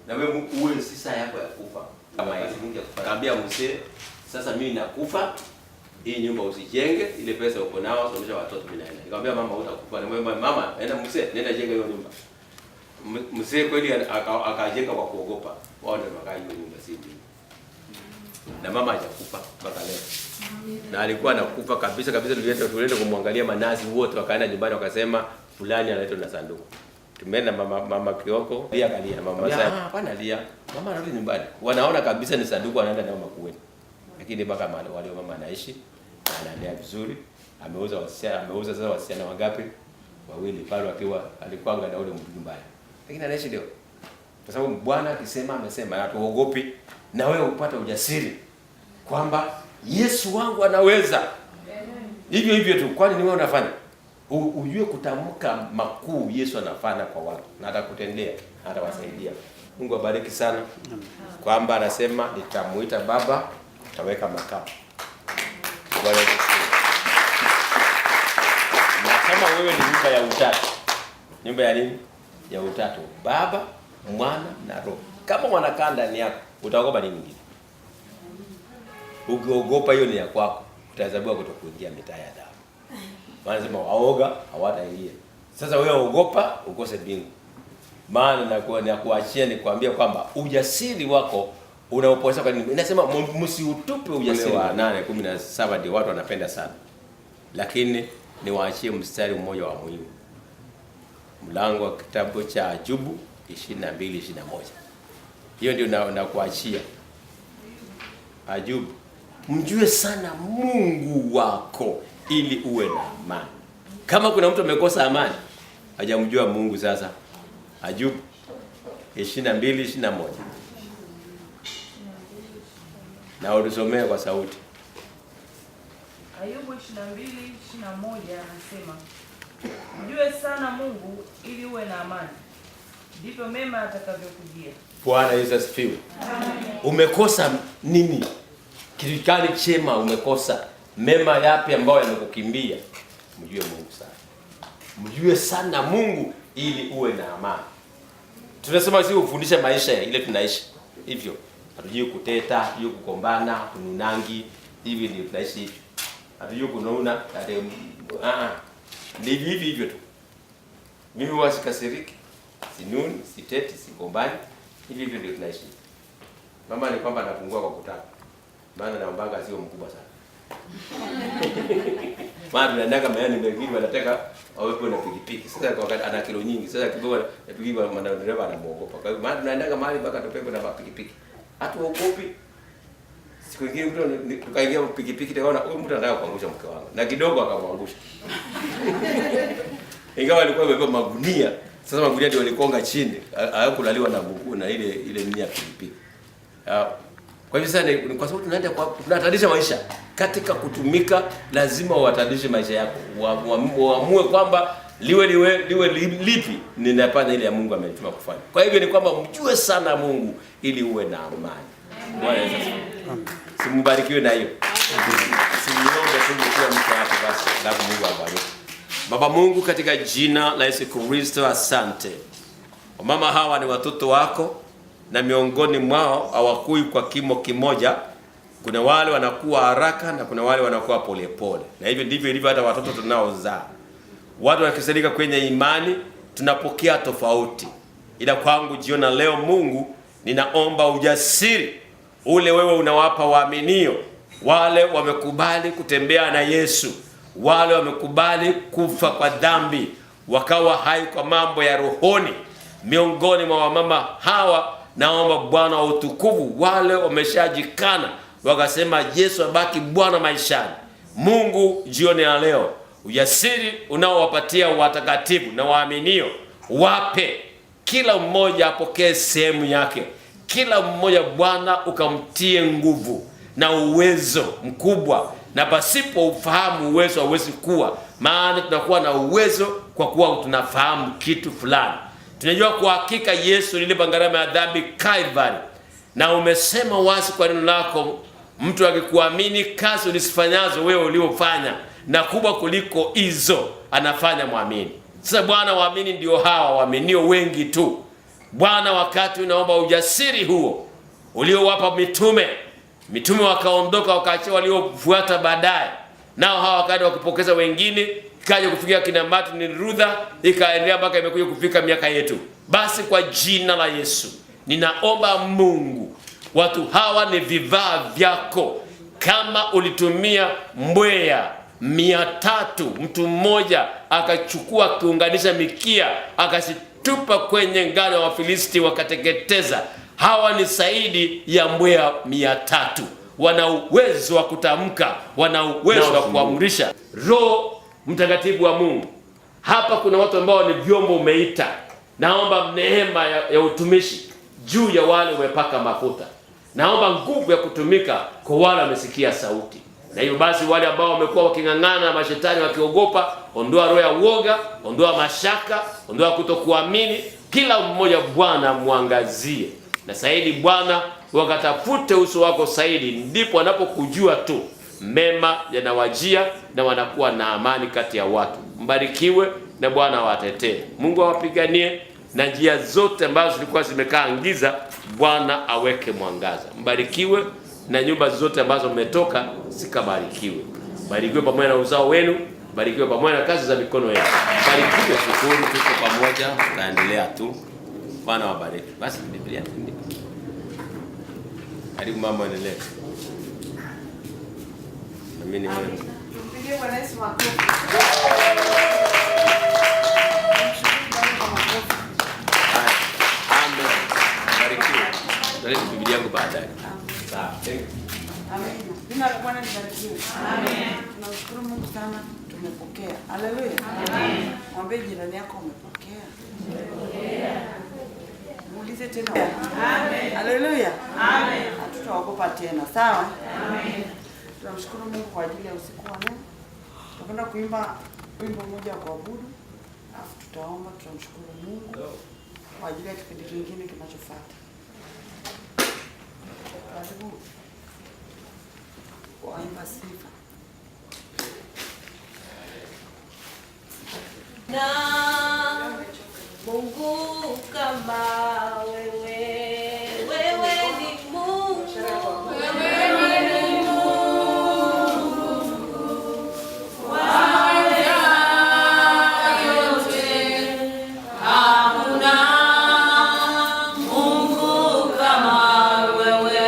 Na wewe uwe si saa yako ya kufa. Kama hizi Mungu akaambia mzee, sasa mimi nakufa. Hii nyumba usijenge, ile pesa uko nao somesha watoto mimi naenda. Nikamwambia mama utakufa. Nikamwambia mama, nenda mzee, nenda jenga hiyo nyumba. Mzee kweli akajenga kwa kuogopa. Wao ndio wakai hiyo nyumba sisi. Na mama hajakufa mpaka leo. Na alikuwa anakufa kabisa. Tulienda kumwangalia manazi wote wakaenda nyumbani wakasema fulani anaitwa na sanduku. Tumeenda mama Kioko, pia kalia mama sasa. Hapana lia. Mama anarudi nyumbani. Wanaona kabisa ni sanduku anaenda nao makueni. Lakini mpaka wale mama anaishi na anaendelea vizuri. Ameuza sasa wasichana wangapi? Wawili pale alikuwa na ule mtu nyumbani. Lakini anaishi leo. Kwa sababu Bwana akisema amesema, hatuogopi na wewe upate ujasiri kwamba Yesu wangu anaweza. Hivyo tu, kwani ni wewe unafanya? Ujue kutamka makuu Yesu anafanya kwa watu na atakutendea, atawasaidia. Mungu abariki sana. Kwamba anasema nitamuita Baba, taweka makao. Bwana Yesu. Na kama wewe ni nyumba ya utatu. Nyumba ya nini? Ya utatu. Baba, Mwana na Roho. Kama wanakaa ndani yako, utaogopa nini mwingine? Ukiogopa hiyo ni ya kwako, utahesabiwa kutokuingia mitaa ya damu. Wanasema waoga hawataingia. Sasa wewe ogopa ukose bingu. Maana na kuachia ni kuambia kwamba ujasiri wako unaoposa kwa nini? Inasema msiutupe ujasiri. 8:17 ndio watu wanapenda sana. Lakini niwaachie mstari mmoja wa muhimu. Mlango wa kitabu cha Ayubu 22:21. Hiyo ndio na kuachia. Ayubu, mjue sana Mungu wako ili uwe na amani. Kama kuna mtu amekosa amani, hajamjua Mungu sasa. Ayubu 22:21. Na udusomee kwa sauti. Ayubu 22:21 anasema, mjue sana Mungu ili uwe na amani, ndivyo mema atakavyokujia. Bwana Yesu asifiwe. Umekosa nini? Kitu gani chema umekosa? Mema yapi ambayo yamekukimbia? Mjue Mungu sana. Mjue sana Mungu ili uwe na amani. Tunasema si ufundishe maisha ile tunaishi. Hivyo. Hatujui kuteta, hatujui kukombana, kununangi, hivi ndio tunaishi hivi. Hatujui kunauna, ni hivyo tu. Mimi wasikasiriki, sinuni, siteti, sikombani, hivi ndio tunaishi. Mama ni kwamba anapungua kwa kutaka. Maana naombanga sio mkubwa sana. Maana tunaendaka mayani mengine wanataka wawepo na pikipiki. Sasa kwa wakati ana kilo nyingi, sasa kidogo na pikipiki maana dereva anamuogopa. Kwa hiyo maana tunaendaka mahali mpaka tupepo na pikipiki. Hatuogopi. Siku nyingine mtu tukaingia pikipiki tukaona huyu mtu anataka kuangusha mke wangu. Na kidogo akamwangusha. Ingawa alikuwa amebeba magunia. Sasa magunia ndio walikonga chini. Hayakulaliwa na mguu na ile nia ya pikipiki. Kwa hivyo sasa ni kwa sababu tunaenda tunatadisha maisha. Katika kutumika lazima uatadishe maisha yako. Uamue kwamba liwe lipi ninapata ile ya Mungu amenituma kufanya. Kwa hivyo ni kwamba mjue sana Mungu ili uwe na amani. Bwana Yesu asifiwe. Simbarikiwe na hiyo. Simuombe tu kwa mtu hapo basi. Na Mungu abariki. Baba Mungu, katika jina la Yesu Kristo, asante. Wamama hawa ni watoto wako na miongoni mwao hawakui kwa kimo kimoja. Kuna wale wanakuwa haraka na kuna wale wanakuwa polepole. Na hivyo ndivyo ilivyo hata watoto tunaozaa. Watu wakisalika kwenye imani tunapokea tofauti. Ila kwangu jiona leo Mungu, ninaomba ujasiri ule wewe unawapa waaminio, wale wamekubali kutembea na Yesu, wale wamekubali kufa kwa dhambi wakawa hai kwa mambo ya rohoni. Miongoni mwa wamama hawa naomba Bwana wa utukufu, wale wameshajikana wakasema Yesu abaki Bwana maishani. Mungu jioni ya leo ujasiri unaowapatia watakatifu na waaminio, wape kila mmoja apokee sehemu yake. Kila mmoja Bwana ukamtie nguvu na uwezo mkubwa, na pasipo ufahamu uwezo hauwezi kuwa, maana tunakuwa na uwezo kwa kuwa tunafahamu kitu fulani. Tunajua kwa hakika Yesu alilipa gharama ya dhambi Calvary, na umesema wazi kwa neno lako Mtu akikuamini kazi ulizifanyazo wewe uliofanya na kubwa kuliko hizo anafanya muamini. Sasa Bwana, waamini ndio hawa, waaminio wengi tu. Bwana, wakati unaomba ujasiri huo uliowapa mitume wakaondoka wakaachia waliofuata baadaye, nao hawa wakaenda wakipokeza wengine, ikaja kufikia kina Martin Luther, ikaendelea mpaka imekuja kufika miaka yetu. Basi kwa jina la Yesu ninaomba Mungu, watu hawa ni vifaa vyako. Kama ulitumia mbweha 300, mtu mmoja akachukua kuunganisha mikia akasitupa kwenye ngano ya Wafilisti wakateketeza, hawa ni zaidi ya mbweha 300. Wana uwezo wa kutamka, wana uwezo wa kuamrisha. Roho Mtakatifu wa Mungu, hapa kuna watu ambao ni vyombo umeita. Naomba neema ya utumishi juu ya wale umepaka mafuta. Naomba nguvu ya kutumika kwa wale wamesikia sauti. Na hivyo basi wale ambao wamekuwa waking'ang'ana na mashetani wakiogopa, ondoa roho ya uoga, ondoa mashaka, ondoa kutokuamini. Kila mmoja Bwana muangazie. Na zaidi Bwana, wakatafute uso wako zaidi, ndipo wanapokujua tu mema yanawajia na wanakuwa na amani kati ya watu. Mbarikiwe na Bwana awatetee. Mungu awapiganie na njia zote ambazo zilikuwa zimekaa giza, Bwana aweke mwangaza. Mbarikiwe na nyumba zote ambazo mmetoka zikabarikiwe. Barikiwe pamoja na uzao wenu, barikiwe pamoja na kazi za mikono yenu. Barikiwe, shukuru, tuko pamoja, tutaendelea tu. Bwana wabariki. Basi Biblia ndiko. Karibu mama, endelee. Na mimi ni mwana. Tumpigie Bwana Yesu makofi. Amen. Barikiwe. Ndio Biblia yangu baadaye. Sawa. Amen. Jina la Bwana libarikiwe. Amen. Tunashukuru Mungu sana tumepokea. Haleluya. Amen. Mwambie jirani yako umepokea. Umepokea. Muulize tena. Amen. Haleluya. Amen. Hatutaogopa tena. Sawa? Amen. Tunamshukuru Mungu kwa ajili ya usiku wa leo. Tutakwenda kuimba wimbo mmoja wa kuabudu. Alafu tutaomba, tutamshukuru Mungu kwa ajili ya kipindi kingine kinachofuata. Karibu waimba sifa. Na Mungu kama wewe, wewe ni Mungu, wewe ni Mungu waweza yote, hakuna Mungu kama wewe.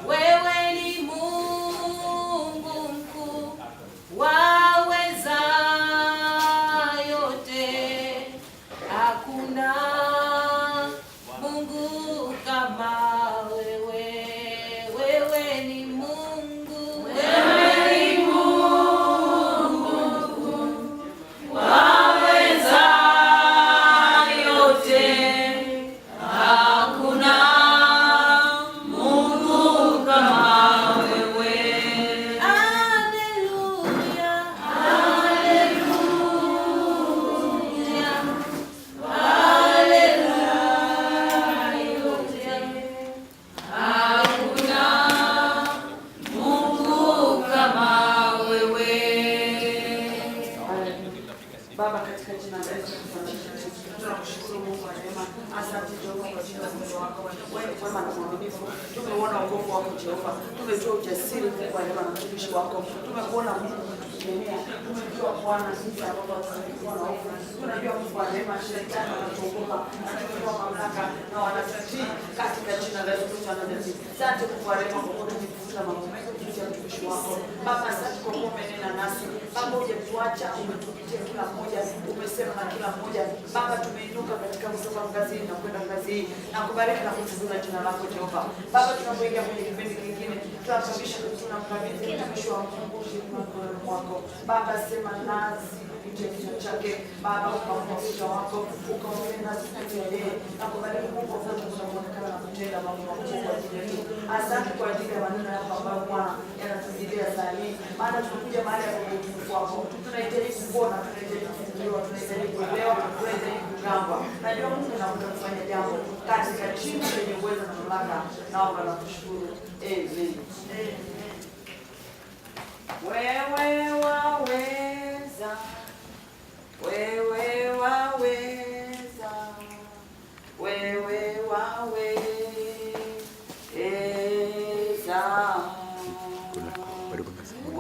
Wewe ni Mungu mkuu waweza yote, hakuna Mungu kama wewe. Wewe ni Mungu, wewe ni Mungu waweza yote, hakuna Mungu kama wewe. Haleluya, haleluya, haleluya, hakuna Mungu kama wewe. Baba, katika jina la Yesu tunakushukuru Mungu wa rehema. Asante Jehova kwa ajili ya mwendo wako. Wewe ni mwema na mwaminifu. Tumeona wokovu wako Jehova. Tumejua ujasiri Mungu wa rehema na mtumishi wako. Tumekuona Mungu kututegemea. Tumejua Bwana sisi ambao tumekuwa na hofu. Tunajua Mungu wa rehema shetani anatuogopa. Tunajua mamlaka na wanatutii katika jina la Yesu Kristo anazidi. Asante Mungu wa rehema kwa kutukuza mambo mengi kupitia mtumishi wako. Baba, asante kwa kuwa umenena nasi. Baba, hujatuacha, umetupitia kila mmoja, umesema na kila mmoja. Baba, tumeinuka katika kutoka ngazi hii na kwenda ngazi hii na kubariki na kutukuza jina lako Jehova. Baba, tunapoingia kwenye kipindi kingine, tunasababisha tunamkabidhi mtumishi wa Mungu mikononi mwako. Baba, sema nasi kupitia kinywa chake. Baba, ukaona uso wako, ukaona nasi kupitia yeye na kubariki Mungu kwa sababu tunaonekana na kutenda mambo makubwa kwa ajili yetu. Asante kwa ajili ya maneno yako ambayo Bwana yanatuzidia saa hii. Maana tunakuja mahali ya utukufu wako. Tunahitaji kuona, tunahitaji kufunguliwa, tunahitaji kuelewa, tunahitaji Mkambwa. Najua Mungu anakuja kufanya jambo katika jina lenye uwezo na mamlaka. Naomba na kushukuru. Amen. Wewe waweza, wewe waweza, wewe waweza.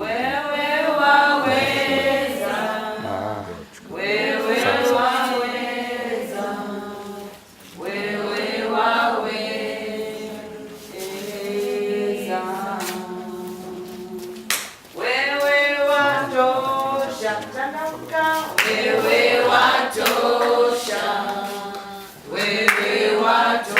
Wewe waweza, wewe waweza, wewe waweza, wewe watosha, changamka, wewe watosha, wewe watosha.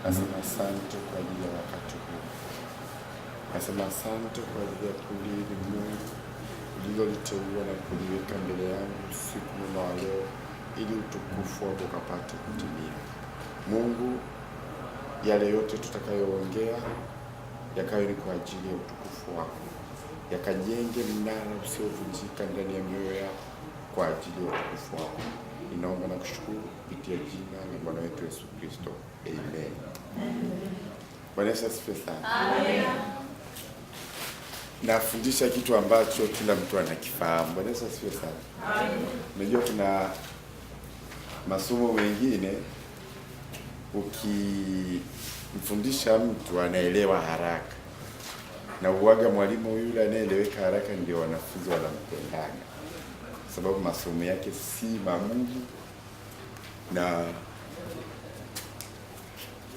Nasema asante kwa ajili ya wakati huu. Nasema asante kwa ajili ya kundi hili Mungu uliloliteua na kuliweka mbele yangu usiku mwema wa leo, ili utukufu wako ukapate kutimia. Mungu, yale yote tutakayoongea yakawe ni kwa ajili ya utukufu wako, yakajenge mnara usiovunjika ndani ya mioyo yako kwa ajili ya utukufu wako. Ninaomba na kushukuru kupitia jina la Bwana wetu Yesu Kristo. Amen. Bwana Yesu asifiwe sana. Amen. Nafundisha kitu ambacho kila mtu anakifahamu. Bwana Yesu asifiwe sana. Amen. Unajua kuna masomo mengine ukimfundisha mtu anaelewa haraka, na uwaga mwalimu yule anayeeleweka haraka ndio wanafunzi wanampendaga, sababu masomo yake si magumu na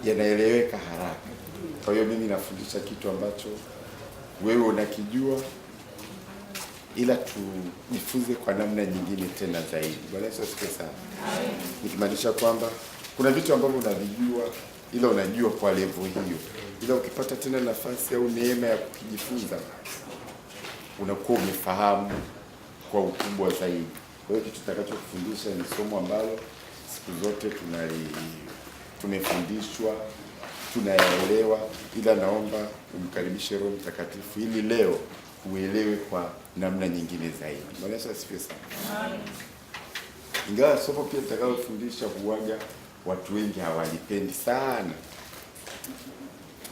yanaeleweka haraka. Kwa hiyo mimi nafundisha kitu ambacho wewe unakijua, ila tujifunze kwa namna nyingine tena zaidi. Bwana Yesu asifiwe sana. Nikimaanisha kwamba kuna vitu ambavyo unavijua, ila unajua kwa level hiyo, ila ukipata tena nafasi au neema ya kujifunza unakuwa umefahamu kwa ukubwa zaidi. Kwa hiyo kitu tutakachokufundisha ni somo ambalo siku zote tumefundishwa, tunayaelewa, ila naomba umkaribishe Roho Mtakatifu ili leo uelewe kwa namna nyingine zaidi. Bwana Yesu asifiwe sana. Ingawa somo pia tutakayofundisha huaga watu wengi hawalipendi sana.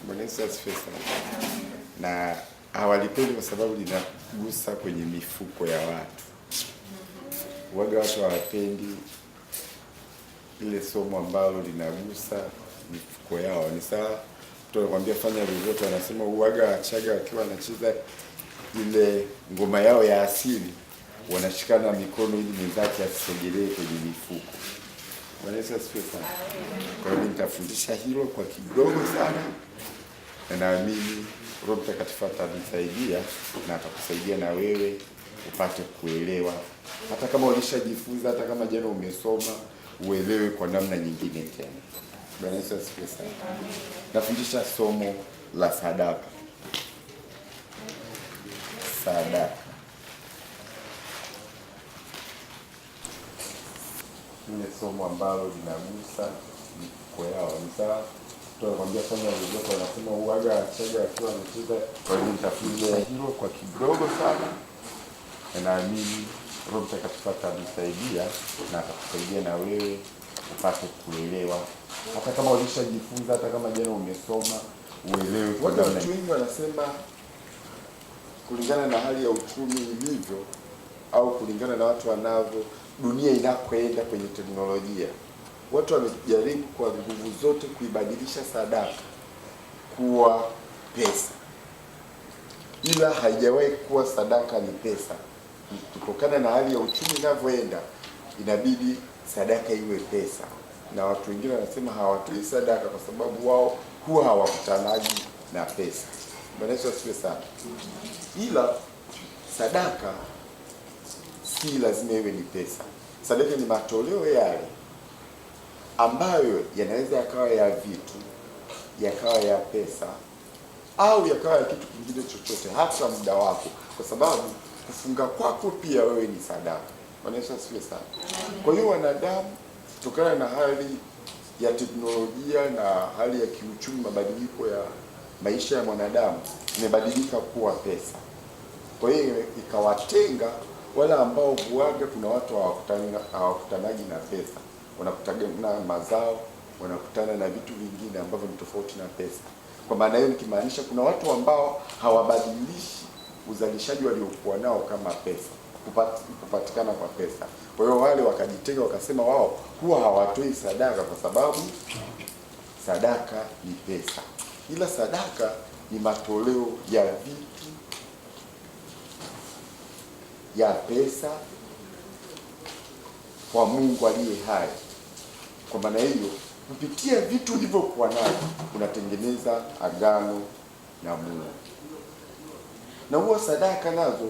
Bwana Yesu asifiwe sana. Na hawalipendi kwa sababu linagusa kwenye mifuko ya watu. Huaga watu hawapendi ile somo ambalo linagusa mifuko yao. Ni sawa mtu anakuambia fanya vyovyote, anasema huaga Wachaga wakiwa wanacheza ile ngoma yao ya asili wanashikana mikono ili mwenzake asisogelee kwenye mifuko. Bwana Yesu asifiwe sana. Kwa hiyo nitafundisha hilo kwa kidogo sana, na naamini Roho Mtakatifu atanisaidia na atakusaidia na wewe upate kuelewa, hata kama ulishajifunza, hata kama jana umesoma, uelewe kwa namna nyingine tena. Bwana Yesu asifiwe sana. Nafundisha somo la sadaka. Sadaka. Ile somo ambalo linagusa mifuko yao. Ni sawa tunakwambia fanya vyovyote, wanasema huaga Wachaga wakiwa wanacheza. Kwa hiyo nitafundisha hilo kwa kidogo sana, na naamini Roho Mtakatifu atanisaidia na atakusaidia na wewe upate kuelewa, hata kama ulishajifunza, hata kama jana umesoma, uelewe. Watu wengi wanasema kulingana na hali ya uchumi ilivyo, au kulingana na watu wanavyo, dunia inakwenda kwenye teknolojia, watu wamejaribu kwa nguvu zote kuibadilisha sadaka kuwa pesa, ila haijawahi kuwa sadaka ni pesa. Kutokana na hali ya uchumi inavyoenda, inabidi sadaka iwe pesa, na watu wengine wanasema hawatoi sadaka kwa sababu wao huwa hawakutanaji na pesa. Bwana Yesu asifiwe sana. Ila sadaka si lazima iwe ni pesa. Sadaka ni matoleo yale ambayo yanaweza yakawa ya vitu, yakawa ya pesa, au yakawa ya kitu kingine chochote, hata muda wako, kwa sababu kufunga kwako pia wewe ni sadaka. Bwana Yesu asifiwe sana. Kwa hiyo wanadamu, kutokana na hali ya teknolojia na hali ya kiuchumi, mabadiliko ya maisha ya mwanadamu imebadilika kuwa pesa. Kwa hiyo ikawatenga wala ambao huaga, kuna watu hawakutanaji na pesa, wanakutana na mazao, wanakutana na vitu vingine ambavyo ni tofauti na pesa. Kwa maana hiyo nikimaanisha kuna watu ambao hawabadilishi uzalishaji waliokuwa nao kama pesa, kupatikana kwa pesa. Kwa hiyo wale wakajitenga, wakasema wao huwa hawatoi sadaka kwa sababu sadaka ni pesa. Ila sadaka ni matoleo ya vitu, ya pesa kwa Mungu aliye hai. Kwa maana hiyo, kupitia vitu ulivyokuwa navyo unatengeneza agano na Mungu. Na huwa sadaka nazo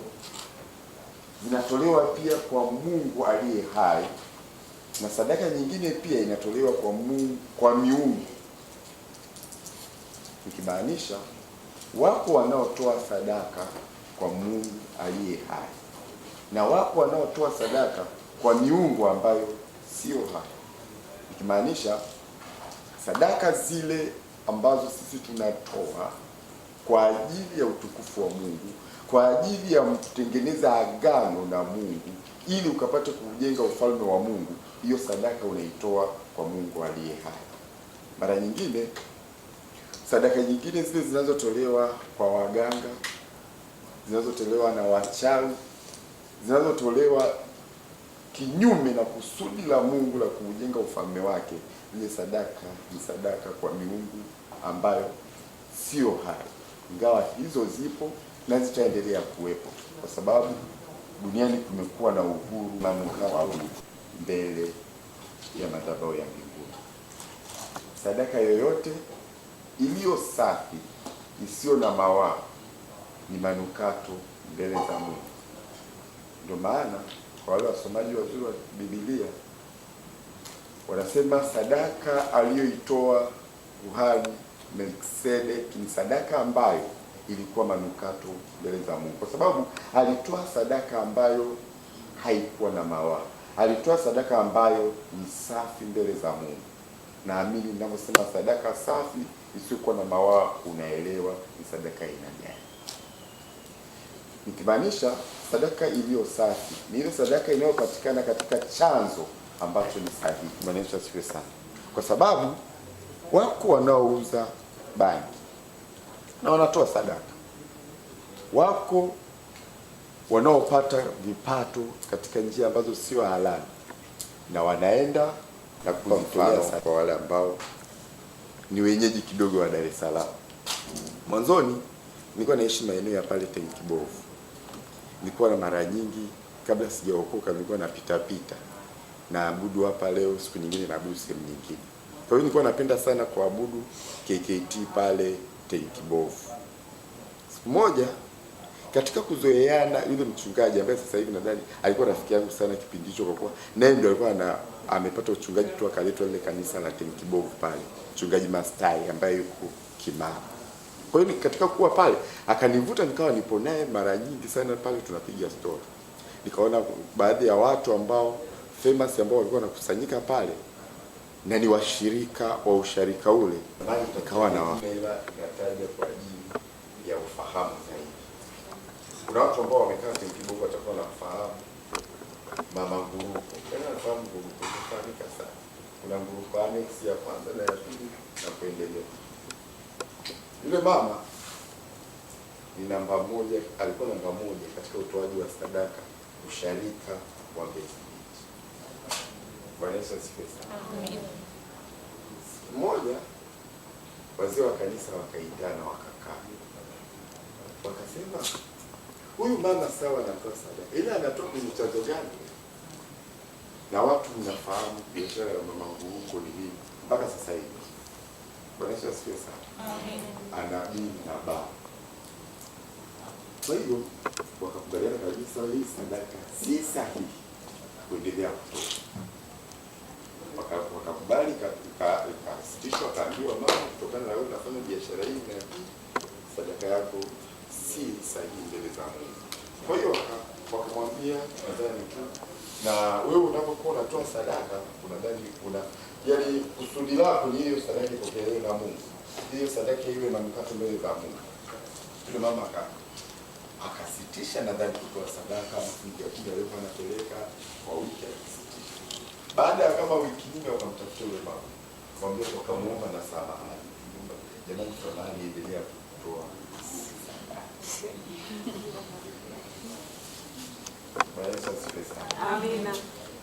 zinatolewa pia kwa Mungu aliye hai, na sadaka nyingine pia inatolewa kwa Mungu, kwa miungu. Nikimaanisha wako wanaotoa sadaka kwa Mungu aliye hai, na wako wanaotoa sadaka kwa miungu ambayo sio hai. Nikimaanisha sadaka zile ambazo sisi tunatoa kwa ajili ya utukufu wa Mungu, kwa ajili ya kutengeneza agano na Mungu ili ukapate kujenga ufalme wa Mungu, hiyo sadaka unaitoa kwa Mungu aliye hai. Mara nyingine sadaka nyingine zile zinazotolewa kwa waganga, zinazotolewa na wachawi, zinazotolewa kinyume na kusudi la Mungu la kujenga ufalme wake, ile sadaka ni sadaka kwa miungu ambayo sio hai. Ingawa hizo zipo na zitaendelea kuwepo, kwa sababu duniani kumekuwa na uhuru na mkao mbele ya madhabahu ya mbinguni. Sadaka yoyote iliyo safi, isiyo na mawaa, ni manukato mbele za Mungu. Ndio maana kwa wale wasomaji wazuri wa Biblia wanasema sadaka aliyoitoa kuhani Melkisedeki ni sadaka ambayo ilikuwa manukato mbele za Mungu, kwa sababu alitoa sadaka ambayo haikuwa na mawaa, alitoa sadaka ambayo ni safi mbele za Mungu. Naamini ninaposema sadaka safi isiyokuwa na mawaa, unaelewa ni sadaka aina gani. Nikimaanisha sadaka iliyo safi ni ile sadaka inayopatikana katika chanzo ambacho ni sahihi. Maanisha siwe sana, kwa sababu wako wanaouza bangi na wanatoa sadaka, wako wanaopata vipato katika njia ambazo sio halali na wanaenda na kujitolea kwa wale ambao ni wenyeji kidogo wa Dar es Salaam. Mwanzoni nilikuwa naishi maeneo ya pale Tenkibovu. Nilikuwa na mara nyingi kabla sijaokoka nilikuwa napita naabudu hapa leo, siku nyingine naabudu sehemu nyingine. Kwa hiyo nilikuwa napenda sana kuabudu KKT pale Tenkibovu. Siku moja katika kuzoeana, yule mchungaji ambaye sasa hivi nadhani alikuwa rafiki yangu sana kipindi hicho, kwa kuwa naye ndio alikuwa amepata uchungaji tu, akaletwa ile kanisa la Tenkibovu pale, mchungaji Mastai ambaye yuko Kimara. Kwa hiyo katika kuwa pale akanivuta, nikawa nipo naye mara nyingi sana pale tunapiga story. Nikaona baadhi ya watu ambao famous ambao walikuwa wanakusanyika pale na ni washirika wa usharika ule, nikawa na nataja kwa ajili ya ufahamu zaidi. Kuna watu ambao wamekaa Tenkibovu watakuwa wanafahamu Mama Nguruko. Kana nafahamu Nguruko, inafahamika sana. Kuna Nguruko Annex ya kwanza na ya pili na kuendelea. Yule mama ni namba moja, alikuwa namba moja katika utoaji wa sadaka usharika wa Mbezi Beach. Bwana Yesu asifiwe sana. Mmoja wazee wa kanisa wakaitana wakakaa. Wakasema huyu mama sawa anatoa sadaka, ila anatoa kwenye chanzo gani? Na watu mnafahamu biashara ya mama huko ni nini mpaka sasa hivi. Bwana Yesu asifiwe sana. Ana dini na baba. Kwa hiyo wakakubaliana kabisa hii sadaka si sahihi kuendelea kutoa. Wakakubali ikasitishwa, akaambiwa mama, kutokana na wewe unafanya biashara hii na sadaka yako si sahihi mbele za Mungu. Kwa hiyo wakamwambia nadhani tu, na wewe unapokuwa unatoa sadaka unadhani yaani kusudi lako ni hiyo sadaka ipokelewe na Mungu, hiyo sadaka iwe na mkato mbele za Mungu. Yule mama akasitisha nadhani kutoa sadaka, mfungo kile alikuwa anapeleka kwa wiki akasitisha. Baada ya kama wiki nyingi wakamtafuta yule mama, wakamwambia, wakamuomba na samahani, jamani, samahani, endelea kutoa. Amina.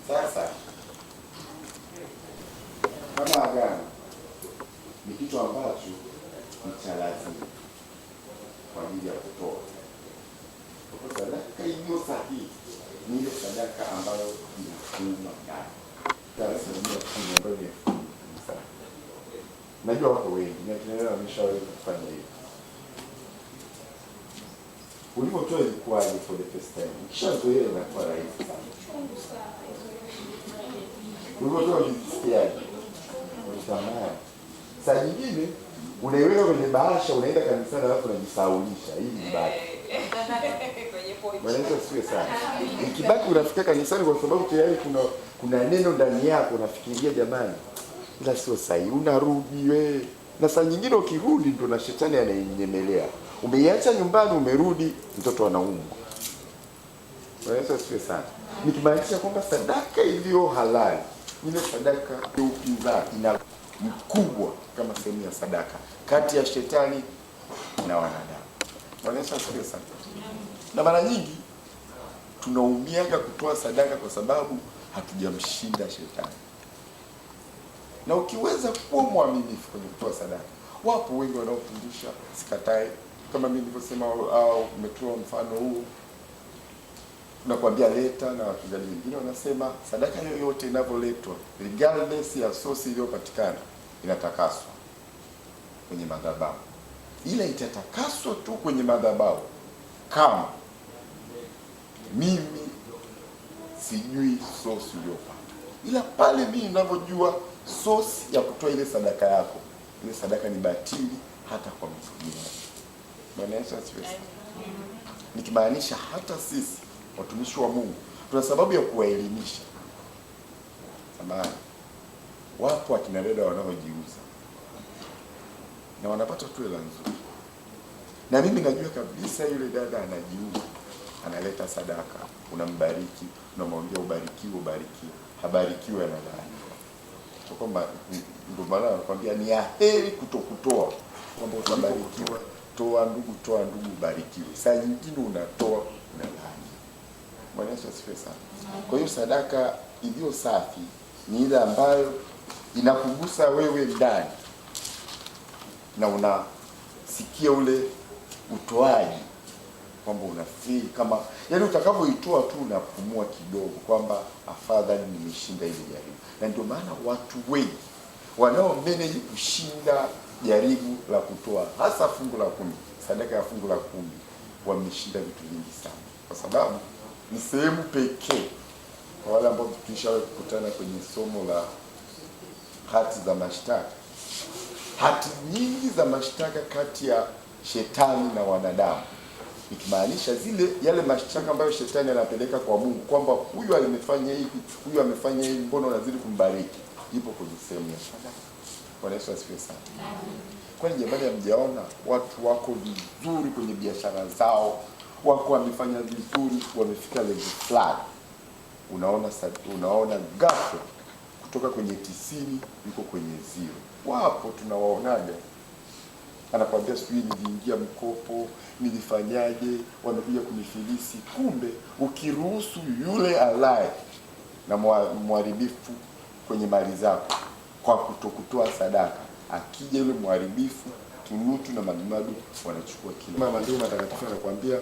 Sasa kama agano ni kitu ambacho ni cha lazima kwa ajili ya kutoa. Kwa sadaka iliyo sahihi ni ile sadaka ambayo inafungwa ndani. Najua wako wengi na tunaelewa wameshaweza kufanya hivyo. Ulipotoa ilikuwaje for the first time? Ukishazoea inakuwa rahisi sana. Ulipotoa ulisikiaje? Ulitamani. Saa nyingine unaiweka kwenye bahasha, unaenda kanisani alafu unajisaulisha. Hii ni baya. Bwana Yesu asifiwe sana. Ikibaki unafika kanisani kwa sababu tayari kuna neno ndani yako, unafikiria jamani, ila sio sahihi, unarudi wewe. Na saa nyingine ukirudi ndo na shetani anainyemelea. Umeiacha nyumbani, umerudi, mtoto anaumwa. Bwana Yesu asifiwe sana. Nikimaanisha kwamba sadaka iliyo halali, ile sadaka ya upinzani ina mkubwa kama sehemu ya sadaka kati ya shetani na wanadamu. Bwana Yesu asifiwe sana. Na mara nyingi tunaumiaga kutoa sadaka kwa sababu hatujamshinda shetani. Na ukiweza kuwa mwaminifu kwenye kutoa sadaka, wapo wengi wanaofundisha, sikatai, kama mimi nilivyosema, au umetoa mfano huu, tunakwambia leta, na wachungaji wengine wanasema sadaka yoyote inavyoletwa regardless ya source iliyopatikana inatakaswa kwenye madhabahu. Ila itatakaswa tu kwenye madhabahu kama mimi sijui source uliyopata. Ila pale mimi ninavyojua source ya kutoa ile sadaka yako, ile sadaka ni batili hata kwa mtu mwingine. Bwana Yesu asifiwe. Nikimaanisha hata sisi watumishi wa Mungu tuna sababu ya kuwaelimisha. Samahani, wapo akina dada wanaojiuza na wanapata tu hela nzuri, na mimi najua kabisa yule dada anajiuza, analeta sadaka, unambariki, unamwambia ubarikiwe, ubarikiwe, habarikiwe, analaaniwa. Kwa kwamba ndio maana nakwambia ni aheri kutokutoa, kwamba utabarikiwa. Toa ndugu, toa ndugu, ubarikiwe. Saa nyingine unatoa unalaani. Bwana Yesu asifiwe sana. Kwa hiyo sadaka iliyo safi ni ile ambayo inakugusa wewe ndani na unasikia ule utoaji kwamba unafeel kama, yaani utakapoitoa tu unapumua kidogo kwamba afadhali nimeshinda ile jaribu. Na ndio maana watu wengi wanao manage kushinda jaribu la kutoa, hasa fungu la 10, sadaka ya fungu la 10, wameshinda vitu vingi sana, kwa sababu ni sehemu pekee. Kwa wale ambao tulishawahi kukutana kwenye somo la hati za mashtaka, hati nyingi za mashtaka kati ya shetani na wanadamu, ikimaanisha yale mashtaka ambayo shetani anapeleka kwa Mungu kwamba huyu alimefanya hivi, huyu amefanya hivi, mbona unazidi kumbariki, ipo kwenye sehemu ya sadaka. Bwana Yesu asifiwe sana. Kwani jamani, hamjaona watu wako vizuri kwenye biashara zao, wako wamefanya vizuri, wamefika level fulani, unaona ghafla kutoka kwenye 90 yuko kwenye 0. Wapo tunawaonaga, anakwambia sijui niliingia mkopo, nilifanyaje, wamekuja kunifilisi. Kumbe ukiruhusu yule alaye na mharibifu kwenye mali zako kwa kutokutoa sadaka, akija yule mharibifu, tunutu na madumadu wanachukua kile. Maandiko matakatifu yanakuambia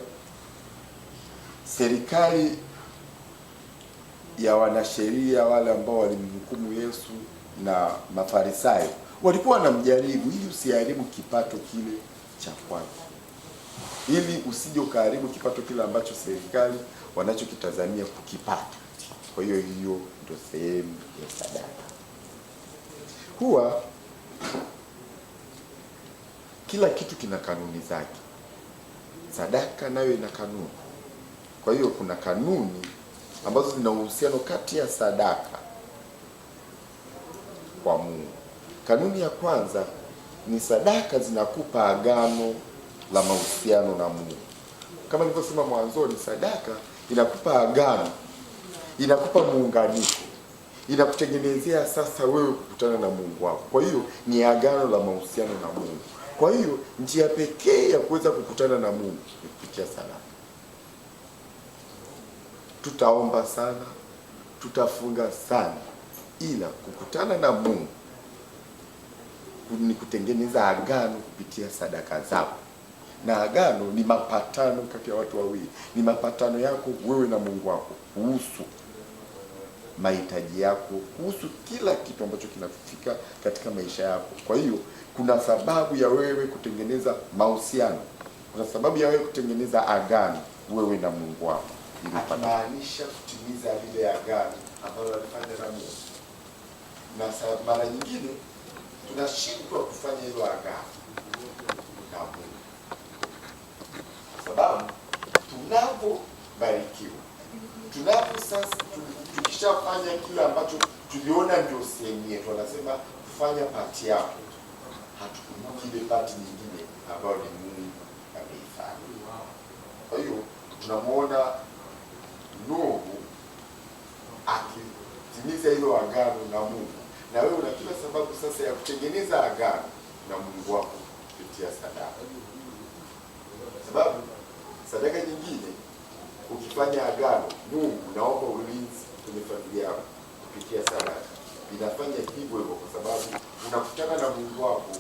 serikali ya wanasheria wale ambao walimhukumu Yesu na Mafarisayo walikuwa wanamjaribu ili usiharibu kipato kile cha kwake, ili usije ukaharibu kipato kile ambacho serikali wanachokitazamia kukipata. Kwa hiyo hiyo ndio sehemu ya sadaka. Huwa kila kitu kina kanuni zake. Sadaka nayo ina kanuni. Kwa hiyo kuna kanuni ambazo zina uhusiano kati ya sadaka kwa Mungu. Kanuni ya kwanza ni sadaka zinakupa agano la mahusiano na Mungu. Kama nilivyosema mwanzoni, sadaka inakupa agano, inakupa muunganiko, inakutengenezea sasa wewe kukutana na Mungu wako. Kwa hiyo ni agano la mahusiano na Mungu. Kwa hiyo njia pekee ya kuweza kukutana na Mungu ni kupitia sadaka. Tutaomba sana, tutafunga sana, ila kukutana na Mungu ni kutengeneza agano kupitia sadaka zako. Na agano ni mapatano kati ya watu wawili. Ni mapatano yako wewe na Mungu wako kuhusu mahitaji yako, kuhusu kila kitu ambacho kinafika katika maisha yako. Kwa hiyo kuna sababu ya wewe kutengeneza mahusiano, kuna sababu ya wewe kutengeneza agano wewe na Mungu wako, inamaanisha kutimiza lile agano ambalo alifanya na Mungu. Na mara nyingine tunashindwa kufanya hilo agano na Mungu, sababu tunapobarikiwa, sasa tukishafanya kile ambacho tuliona ndio sehemu yetu, wanasema kufanya pati yako, hatukumbuki ile pati nyingine ambayo ni Mungu ameifanya. Kwa hiyo tunamuona Nuhu akitimiza hilo agano na Mungu, na wewe una kila sababu sasa ya kutengeneza agano na Mungu wako kupitia sadaka. Sababu sadaka nyingine, ukifanya agano, Mungu naomba ulinzi kwenye familia yako kupitia sadaka, inafanya hivyo hivyo kwa sababu unakutana na Mungu wako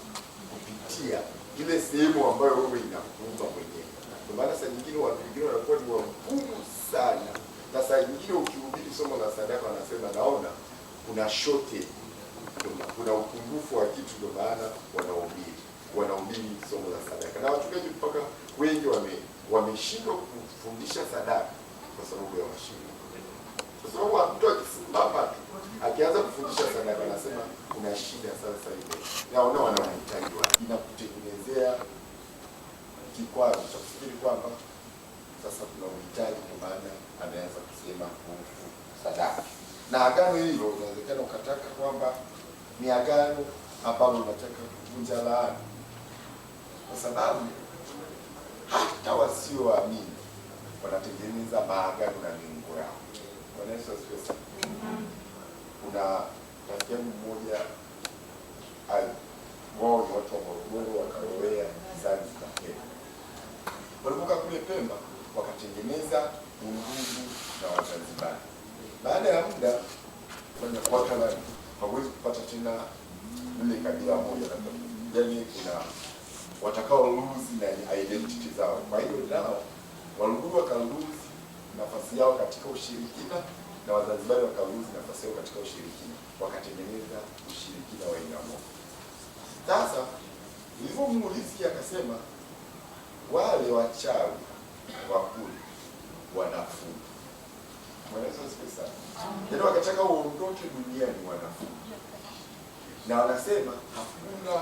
kupitia ile sehemu ambayo wewe inakuumba mwenyewe. Kwa maana saa nyingine watu wengine wanakuwa ni wagumu sana, na saa nyingine ukihubiri somo la sadaka wanasema naona kuna shortage, kuna upungufu wa kitu, ndio maana wanahubiri somo la sadaka. Na wachungaji mpaka wengi wameshindwa kufundisha sadaka kwa sababu ya mashindano. Kwa sababu mtu akisimama tu akianza kufundisha sadaka anasema kuna shida sasa hivi. Naona wanahitaji inakutengenezea kikwazo cha kufikiri kwamba sasa kuna uhitaji, kwa maana ameanza kusema kuhusu sadaka. Na agano hilo inawezekana ukataka kwamba ni agano ambalo unataka kuvunja laana, kwa sababu hata wasioamini wanatengeneza maagano na miungu yao. Bwana Yesu asifiwe sana. Kuna rafiki yangu mmoja wao ni watu wa Morogoro, wakaoea Zanzibar Pemba. Walipoka kule Pemba wakatengeneza undugu na Wazanzibari. Baada ya muda wakawa hawezi kupata tena ile kabila moja, yaani kuna watakao lose na identity zao. Kwa hiyo nao Waluguru wakaluzi nafasi yao katika ushirikina na Wazanzibari wakaluzi nafasi yao katika ushirikina, wakatengeneza ushirikina wa aina moja. Sasa nilipomuuliza akasema wale wachawi wakuli wanafunga. Wanasema sana. Yaani wakataka uondoke duniani wanafunga. Na wanasema hakuna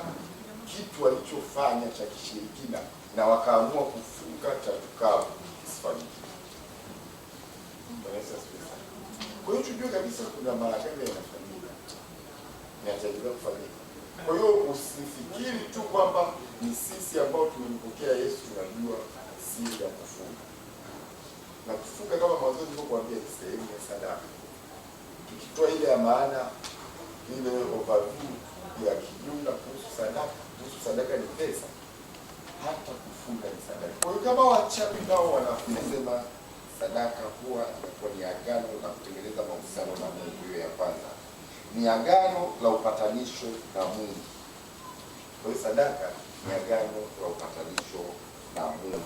kitu walichofanya cha kishirikina na wakaamua kufunga tatukavu kisifanyike. Kwa hiyo tujue kabisa kuna maagano yanafanyika na yataendelea kufanyika. Kwa hiyo usifikiri tu kwamba ni sisi ambao tumempokea Yesu tunajua siri ya kufunga. Na kufunga kama mwanzo nilivyokuambia ni sehemu ya sadaka. Tukitoa ile ya maana, ile overview ya kijumla kuhusu sadaka ni pesa, hata kufunga ni sadaka. Kwa hiyo kama wachawi nao wanasema sadaka huwa ni agano na kutengeneza mahusiano na Mungu, hiyo ya kwanza. ni agano la upatanisho na Mungu. Kwa hiyo sadaka ni agano la upatanisho na Mungu.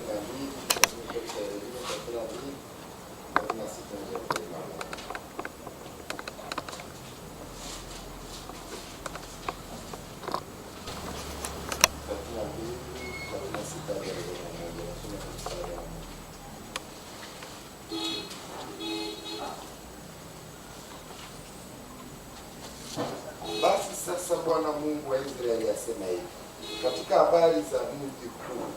Basi sasa Bwana Mungu wa Israeli asema hivi katika habari za mji huu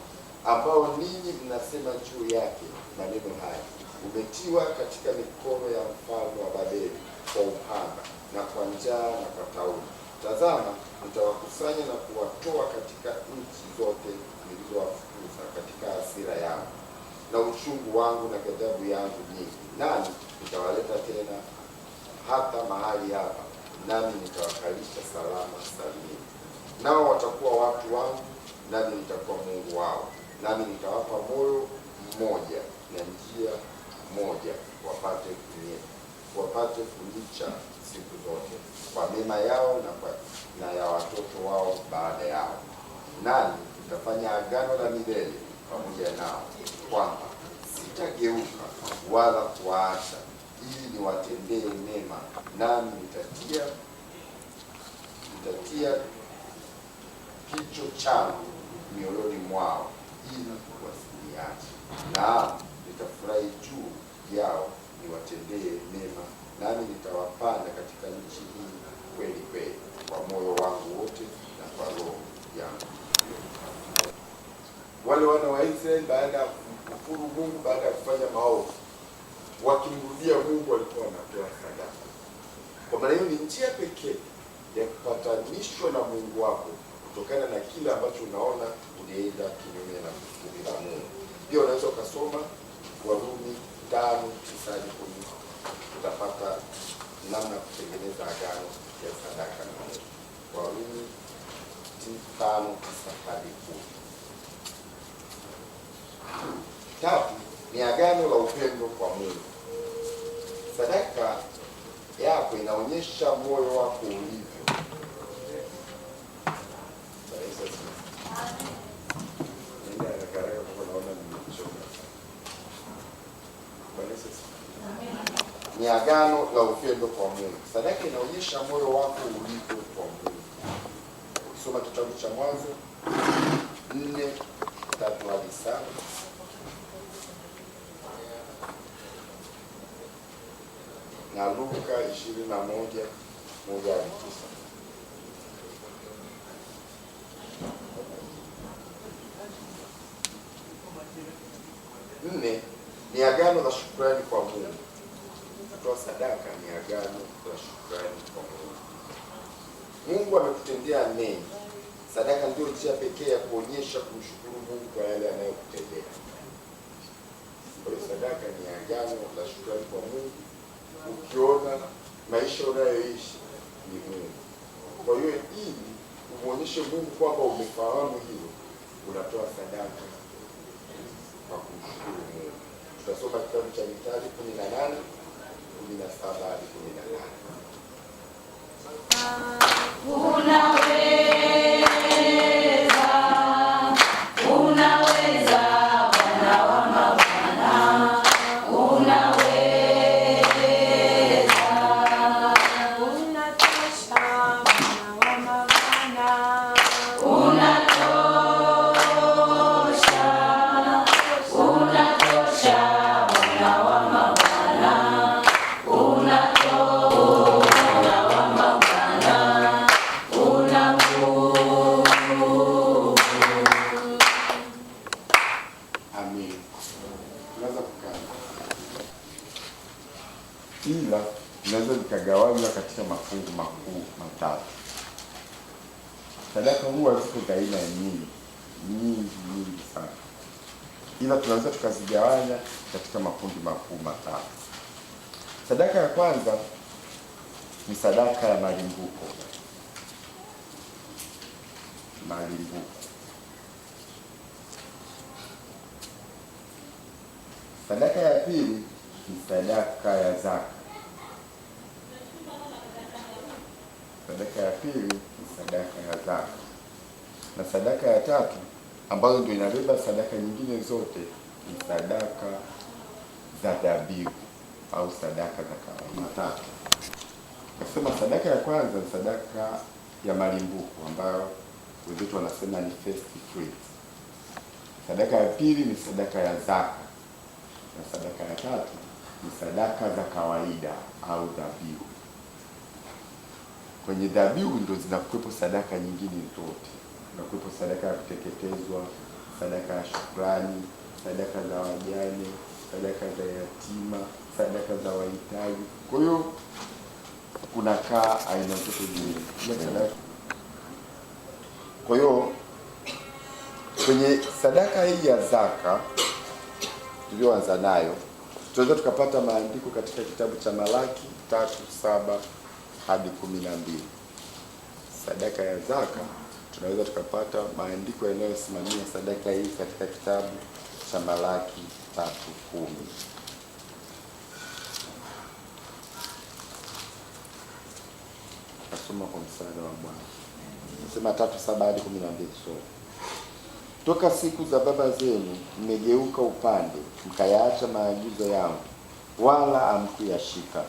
ambao ninyi mnasema juu yake maneno haya, umetiwa katika mikono ya mfalme wa Babeli kwa upanga na kwa njaa na kwa tauni. Tazama, nitawakusanya na kuwatoa katika nchi zote nilizowafukuza katika hasira yangu na uchungu wangu na ghadhabu yangu nyingi, nami nitawaleta tena hata mahali hapa, nami nitawakalisha salama salimini. Nao watakuwa watu wangu, nami nitakuwa Mungu wao, nami nitawapa moyo mmoja na njia moja, wapate kunicha siku zote kwa mema yao na ya watoto wao baada yao. Nami nitafanya agano la milele pamoja nao, kwamba sitageuka wala kuwaacha, ili niwatendee mema, nami nitatia kicho changu mioyoni mwao, ili wasiniache. Naam, nitafurahi juu yao, niwatendee mema, nami nitawapanda katika nchi hii kweli kweli, kwa moyo wangu wote na kwa roho yangu. Wale wana wa Israeli baada ya kumkufuru Mungu, baada ya kufanya maovu, wakimrudia Mungu, walikuwa wanapewa sadaka. Kwa maana hiyo ni njia pekee ya kupatanishwa na Mungu wako kutokana na kile ambacho unaona ulienda kinyume na kusudi la Mungu. Pia unaweza ukasoma Warumi 5:9-10, utapata namna kutengeneza agano ya sadaka na Mungu. Warumi 5:9-10. Tatu ni agano la upendo kwa Mungu. Sadaka yako inaonyesha moyo wako ulivyo. Ni agano la upendo kwa Mungu. Sadaka inaonyesha moyo wako ulivyo kwa Mungu. Ukisoma kitabu cha Mwanzo 4:3-7 na Luka 21:1-9. Nne ni agano la shukrani kwa Mungu. Kutoa sadaka ni agano la shukrani kwa Mungu. Mungu amekutendea mengi. Sadaka ndio njia pekee ya kuonyesha kumshukuru Mungu kwa yale anayokutendea. Kwa hiyo sadaka ni agano la shukrani kwa Mungu. Ukiona maisha unayoishi ni Mungu, kwa hiyo ili umuonyeshe Mungu kwamba umefahamu hilo, unatoa sadaka kwa kumshukuru Mungu. Tutasoma kitabu cha Mithali 18:17-18. Ila inaweza likagawanywa katika mafungu makuu matatu. Sadaka huwa ziko za aina nyingi sana, ila tunaweza tukazigawanya katika makundi makuu matatu. Sadaka ya kwanza ni sadaka ya malimbuko. Sadaka ya pili ni sadaka ya zaka. sadaka ya pili ni sadaka ya zaka, na sadaka ya tatu ambazo ndio inabeba sadaka nyingine zote ni sadaka za dhabihu au sadaka za kawaida. Nasema sadaka ya kwanza ni sadaka ya malimbuko ambayo wenzetu wanasema ni first fruits. Sadaka ya pili ni sadaka ya zaka, na sadaka ya tatu ni sadaka za kawaida au dhabihu. Kwenye dhabihu ndio zinakuwepo sadaka nyingine zote. Zinakuwepo sadaka ya kuteketezwa, sadaka ya shukrani, sadaka za wajane, sadaka za yatima, sadaka za wahitaji. Kwa hiyo kunakaa aina zote nyingine. Kwa hiyo kwenye sadaka hii ya zaka tulioanza nayo, tunaweza tukapata maandiko katika kitabu cha Malaki 3:7 hadi 12. Sadaka ya zaka tunaweza tukapata maandiko yanayosimamia sadaka hii katika kitabu cha Malaki 3:10. Nasoma kwa msaada wa Bwana. Nasema 3:7 hadi 12. Toka siku za baba zenu mmegeuka upande, mkayaacha maagizo yangu, wala hamkuyashika.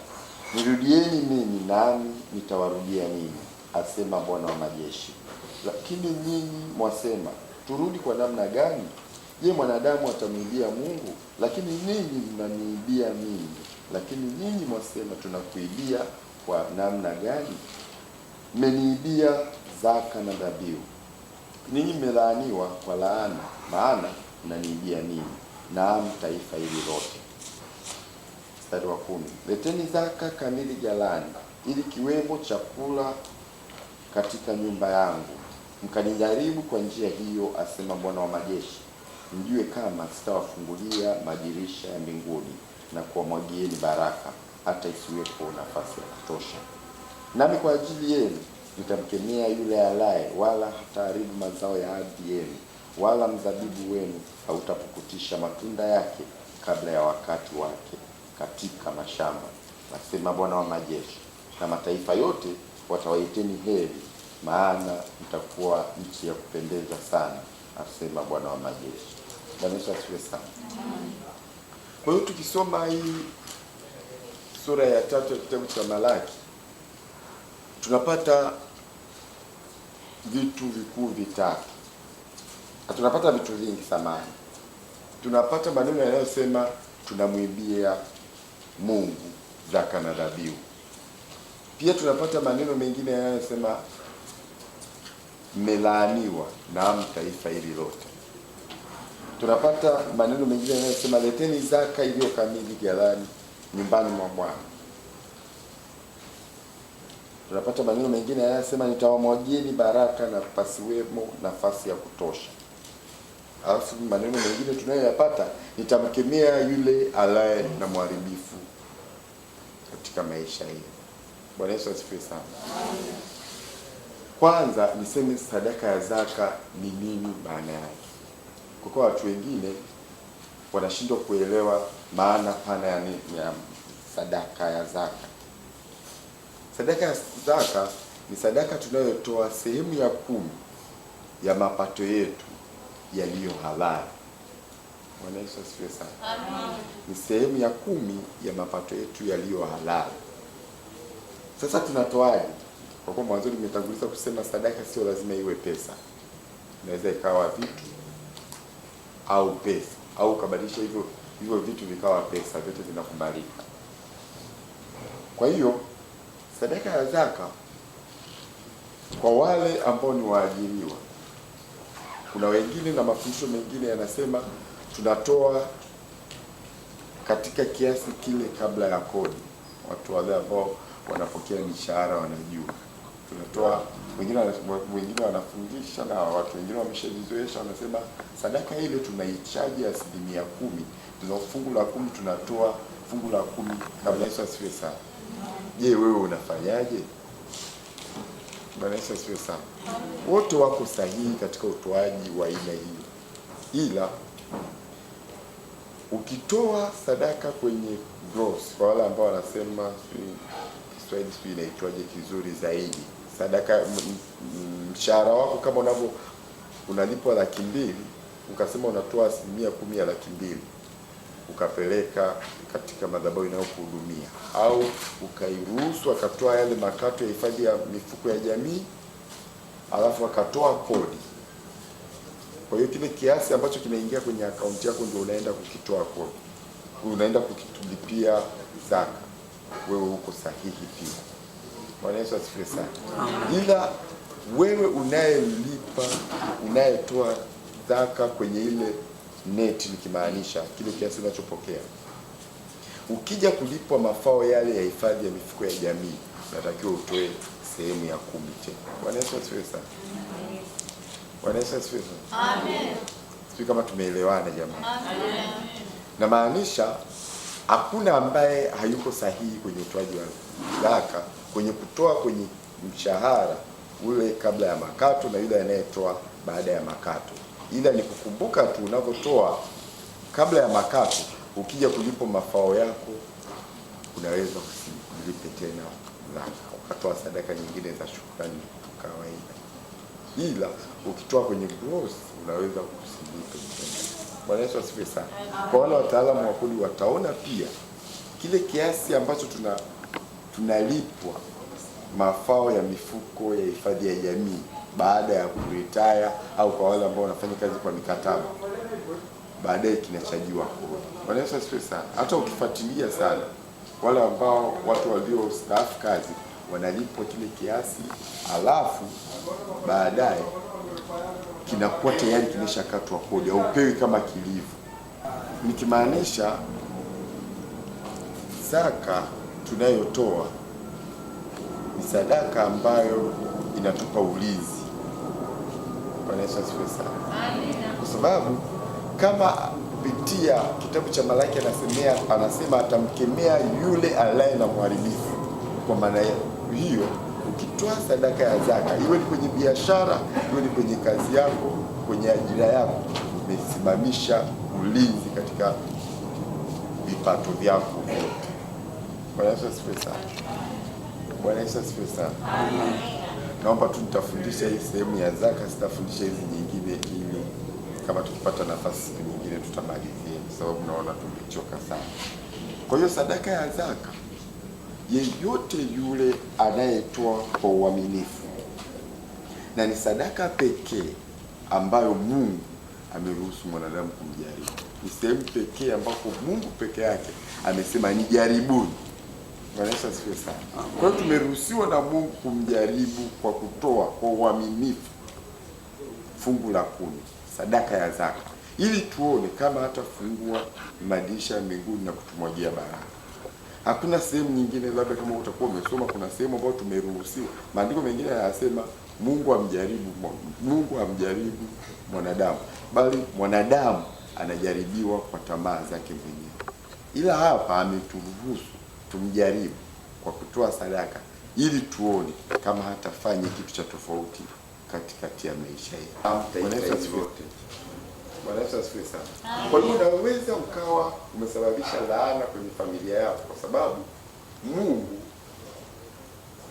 Nirudieni mimi, nami nitawarudia ninyi, asema Bwana wa majeshi. Lakini nyinyi mwasema, turudi kwa namna gani? Je, mwanadamu atamwibia Mungu? Lakini ninyi mnaniibia mimi. Lakini nyinyi mwasema, tunakuibia kwa namna gani? Mmeniibia zaka na dhabihu. Ninyi mmelaaniwa kwa laana, maana mnaniibia mimi, naam taifa hili lote. Mstari wa 10. Leteni zaka kamili ghalani, ili kiwemo chakula katika nyumba yangu. Mkanijaribu kwa njia hiyo, asema Bwana wa majeshi, mjue kama sitawafungulia madirisha ya mbinguni na kuwamwagieni baraka, hata isiwepo nafasi ya kutosha. Nami kwa ajili yenu nitamkemea yule alaye, wala hataharibu mazao ya ardhi yenu, wala mzabibu wenu hautapukutisha matunda yake kabla ya wakati wake katika mashamba, nasema Bwana wa majeshi. Na mataifa yote watawaiteni heri, maana mtakuwa nchi ya kupendeza sana, asema Bwana wa majeshi. Bwana Yesu asifiwe sana. Kwa hiyo tukisoma hii sura ya 3 ya kitabu cha Malaki, tunapata vitu vikuu vitatu. Tunapata vitu vingi samani. Tunapata maneno yanayosema tunamwibia Mungu zaka na dhabihu. Pia tunapata maneno mengine yanayosema mmelaaniwa na taifa hili lote. Tunapata maneno mengine yanayosema leteni zaka iliyo kamili ghalani nyumbani mwa Bwana. Tunapata maneno mengine yanayosema nitawamwagieni baraka na pasiwemo nafasi ya kutosha. Alafu maneno mengine tunayoyapata, nitamkemea yule alaye na mharibifu katika maisha hii. Bwana Yesu asifiwe sana. Kwanza niseme sadaka ya zaka ni nini maana yake. Kwa kuwa watu wengine wanashindwa kuelewa maana pana ya sadaka ya zaka. Sadaka ya zaka ni sadaka tunayotoa sehemu ya 10 ya mapato yetu yaliyo halali. Bwana Yesu asifiwe sana. Amen. Ni sehemu ya 10 ya mapato yetu yaliyo halali. Sasa tunatoaje? Kwa kuwa mwanzo nimetanguliza kusema sadaka sio lazima iwe pesa. Inaweza ikawa vitu au pesa, au kabadilisha hivyo vitu vikawa pesa, vyote vinakubalika. Kwa hiyo sadaka ya zaka kwa wale ambao ni waajiriwa. Kuna wengine na mafundisho mengine yanasema tunatoa katika kiasi kile kabla ya kodi. Watu wale ambao wanapokea mishahara wanajua. Tunatoa, wengine wanafundisha na watu wengine wameshajizoesha, wanasema sadaka ile tunaichaji 10%. Tuna fungu la 10 tunatoa fungu la 10 kabla. Yesu asifiwe sana. Je, wewe unafanyaje? Bwana Yesu asifiwe sana. Wote wako sahihi katika utoaji wa aina hii. Ila ukitoa sadaka kwenye gross, kwa wale ambao wanasema Kiswahili inaitwaje kizuri zaidi, sadaka mshahara wako kama unalipwa 200,000, ukasema unatoa 10% ya 200,000 ukapeleka katika madhabahu inayokuhudumia, au ukairuhusu akatoa yale makato ya hifadhi ya mifuko ya jamii, alafu akatoa kodi. Kwa hiyo kile kiasi ambacho kinaingia kwenye akaunti yako ndio unaenda kukitoa kodi, unaenda kukilipia zaka, wewe uko sahihi pia. Bwana Yesu asifiwe sana. Ila wewe unayetoa zaka kwenye ile neti, nikimaanisha kile kiasi unachopokea, ukija kulipwa mafao yale ya hifadhi ya mifuko ya jamii, unatakiwa utoe sehemu ya 10 tena. Bwana Yesu asifiwe sana. Bwana Yesu asifiwe sana. Amen. Sisi kama tumeelewana jamani. Amen. Na maanisha hakuna ambaye hayuko sahihi kwenye utoaji wa zaka, kwenye kutoa kwenye mshahara ule kabla ya makato na yule anayetoa baada ya makato. Ila ni kukumbuka tu unavyotoa kabla ya makato, ukija kulipa mafao yako unaweza usilipe tena zaka, ukatoa sadaka nyingine za shukrani kawaida. Ila ukitoa kwenye gross unaweza usilipe tena. Bwana Yesu asifiwe sana. Kwa wale wataalamu wa kodi wataona pia kile kiasi ambacho tunalipwa mafao ya mifuko ya hifadhi ya jamii baada ya kuretire, au kwa wale ambao wanafanya kazi kwa mikataba, baadaye kinachajiwa kodi. Bwana Yesu asifiwe sana. Hata ukifuatilia sana wale ambao watu waliostaafu kazi wanalipwa kile kiasi, alafu baadaye kinakuwa tayari kimeshakatwa kodi, au upewi kama kilivyo. Nikimaanisha zaka tunayotoa ni sadaka ambayo inatupa ulinzi. Bwana Yesu asifiwe sana. Kwa sababu kama kupitia kitabu cha Malaki anasema atamkemea yule alaye na mharibifu. Kwa maana hiyo ukitoa sadaka ya zaka, iwe ni kwenye biashara, iwe ni kwenye kazi yako, kwenye ajira yako, umesimamisha ulinzi katika vipato vyako vyote. Bwana Yesu asifiwe sana. Bwana Yesu asifiwe sana. Naomba tu nitafundisha hii sehemu ya zaka, sitafundisha hizi nyingine, ili kama tukipata nafasi siku nyingine tutamalizia, kwa sababu naona tumechoka sana. Kwa hiyo sadaka ya zaka, yeyote yule anayetoa kwa uaminifu, na ni sadaka pekee ambayo Mungu ameruhusu mwanadamu kumjaribu. Ni sehemu pekee ambapo Mungu peke yake amesema ni jaribuni. Bwana Yesu asifiwe sana. Kwa hiyo tumeruhusiwa na Mungu kumjaribu kwa kutoa kwa uaminifu fungu la 10, sadaka ya zaka, ili tuone kama hatafungua madirisha ya mbinguni na kutumwagia baraka. Hakuna sehemu nyingine, labda kama utakuwa umesoma, kuna sehemu ambayo tumeruhusiwa. Maandiko mengine yanasema Mungu hamjaribu mwanadamu, bali mwanadamu anajaribiwa kwa tamaa zake mwenyewe. Ila hapa ameturuhusu tumjaribu kwa kutoa sadaka, ili tuone kama hatafanya kitu cha tofauti katikati ya maisha yetu. Bwana Yesu asifiwe. Bwana Yesu asifiwe sana. Kwa hiyo unaweza ukawa umesababisha laana kwenye familia yako, kwa sababu Mungu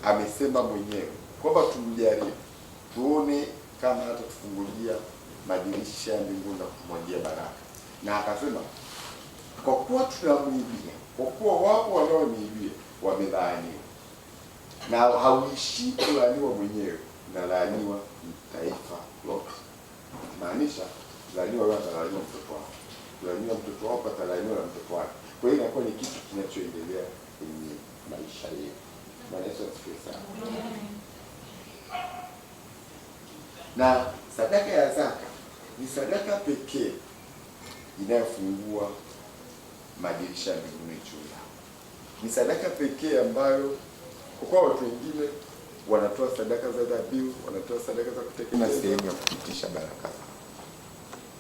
amesema mwenyewe kwamba tumjaribu, tuone kama hata tufungulia madirisha ya mbinguni na kumwagia baraka. Na akasema kwa kuwa tunamwibia, kwa kuwa wapo wanaoniibia wamelaaniwa, na hauishi kulaaniwa mwenyewe, na laaniwa taifa lote. Maanisha laaniwa wewe, atalaaniwa mtoto wako, laaniwa mtoto wako, atalaaniwa na mtoto wake. Kwa hiyo inakuwa ni kitu kinachoendelea kwenye maisha yetu. Bwana Yesu asifiwe sana. Na sadaka ya zaka ni sadaka pekee inayofungua madirisha ya mbinguni juu yako. Ni sadaka pekee ambayo, kwa watu wengine wanatoa sadaka za dhabihu, wanatoa sadaka za kutekeleza, sehemu ya kupitisha baraka.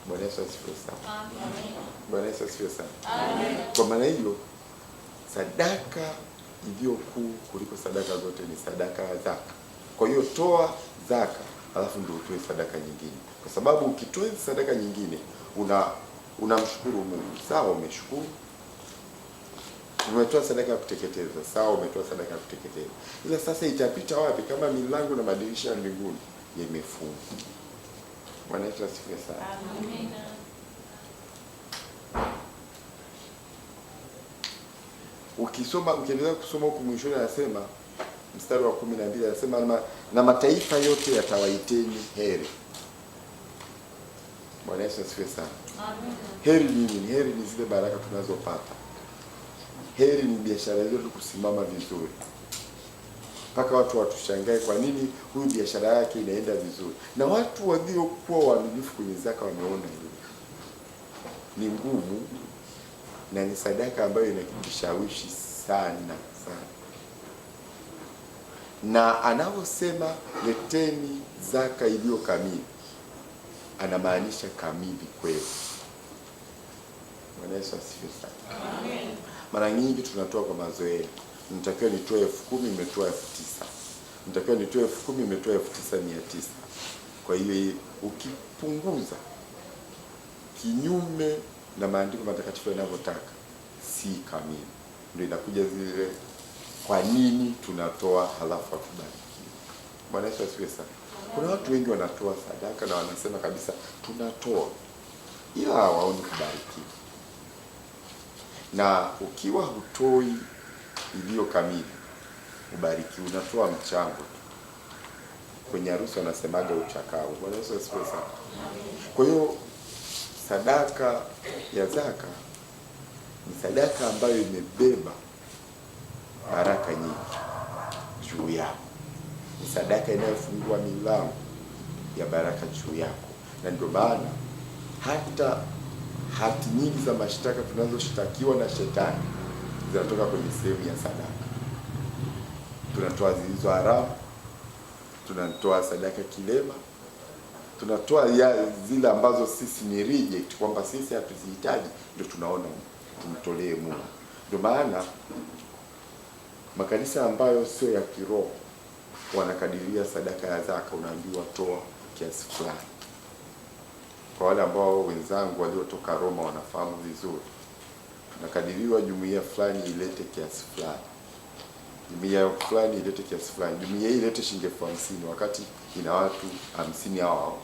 Bwana Yesu asifiwe sana. Amen. Bwana Yesu asifiwe sana. Amen. Kwa maana hiyo sadaka iliyo kuu kuliko sadaka zote ni sadaka ya zaka. Kwa hiyo toa zaka, alafu ndio utoe sadaka nyingine, kwa sababu ukitoa sadaka nyingine unamshukuru Mungu. Sawa, umeshukuru, Umetoa sadaka ya kuteketeza, sawa, umetoa sadaka ya kuteketeza. Ila sasa itapita wapi kama milango na madirisha ya mbinguni yamefungwa? Bwana Yesu asifiwe sana. Amina. Ukiendelea kusoma huku mwishoni anasema mstari wa 12 anasema na mataifa yote yatawaiteni heri. Bwana Yesu asifiwe sana. Amina. Heri nini? Heri ni zile baraka tunazopata. Heri ni biashara zetu kusimama vizuri. Mpaka watu watushangae kwa nini huyu biashara yake inaenda vizuri. Na watu waliokuwa waaminifu kwenye zaka wameona hilo. Ni ngumu na ni sadaka ambayo inakishawishi sana sana. Na anavyosema leteni zaka iliyo kamili, anamaanisha kamili kweli. Bwana Yesu asifiwe sana. Amen. Mara nyingi tunatoa kwa mazoea. Nitakiwa nitoe 10,000 nimetoa 9,000. Nitakiwa nitoe 10,000 nimetoa 9,900. Kwa hiyo ukipunguza kinyume na maandiko matakatifu yanavyotaka, si kamili. Ndio inakuja zile kwa nini tunatoa halafu hatubarikiwi. Bwana Yesu asifiwe sana. Kuna watu wengi wanatoa sadaka na wanasema kabisa tunatoa, ila hawaoni kubarikiwa. Na ukiwa hutoi iliyo kamili, ubarikiwi, unatoa mchango tu. Kwenye harusi wanasemaga uchakao. Bwana Yesu asifiwe sana. Kwa hiyo sadaka ya zaka ni sadaka ambayo imebeba baraka nyingi juu yako. Ni sadaka inayofungua milango ya baraka juu yako. Na ndio maana hata hati nyingi za mashtaka tunazoshtakiwa na shetani zinatoka kwenye sehemu ya sadaka. Tunatoa zilizo haramu, tunatoa sadaka kilema, tunatoa zile ambazo sisi ni reject, kwamba sisi hatuzihitaji, ndio tunaona tumtolee Mungu. Ndio maana makanisa ambayo sio ya kiroho wanakadiria sadaka ya zaka, unaambiwa toa kiasi fulani. Kwa wale ambao wenzangu waliotoka Roma wanafahamu vizuri, tunakadiriwa jumuiya fulani ilete kiasi fulani, jumuiya fulani ilete kiasi fulani, jumuiya hii ilete shilingi 50,000 wakati ina watu 50 hao.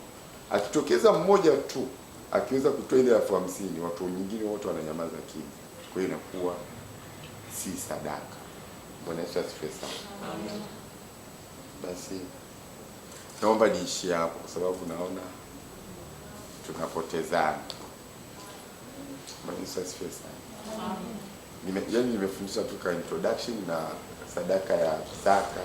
Akitokeza mmoja tu akiweza kutoa ile 50,000, watu wengine wote wananyamaza kimya. Kwa hiyo inakuwa si sadaka. Bwana Yesu asifiwe sana. Amen. Basi naomba niishi hapo kwa sababu naona tunapotezana. Bwana Yesu asifiwe sana. Nimefundisha tu ka introduction na sadaka ya zaka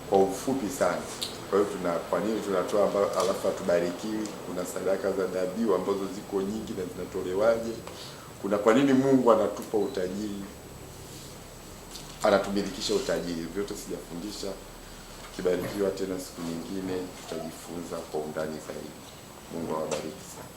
kwa ufupi sana. Kwa hiyo kwa nini tunatoa alafu hatubarikiwi? Kuna sadaka za dhabihu ambazo ziko nyingi na zinatolewaje? Kuna kwa nini Mungu anatupa utajiri, anatumilikisha utajiri? Vyote sijafundisha. Tukibarikiwa tena siku nyingine tutajifunza kwa undani zaidi. Mungu awabariki sana.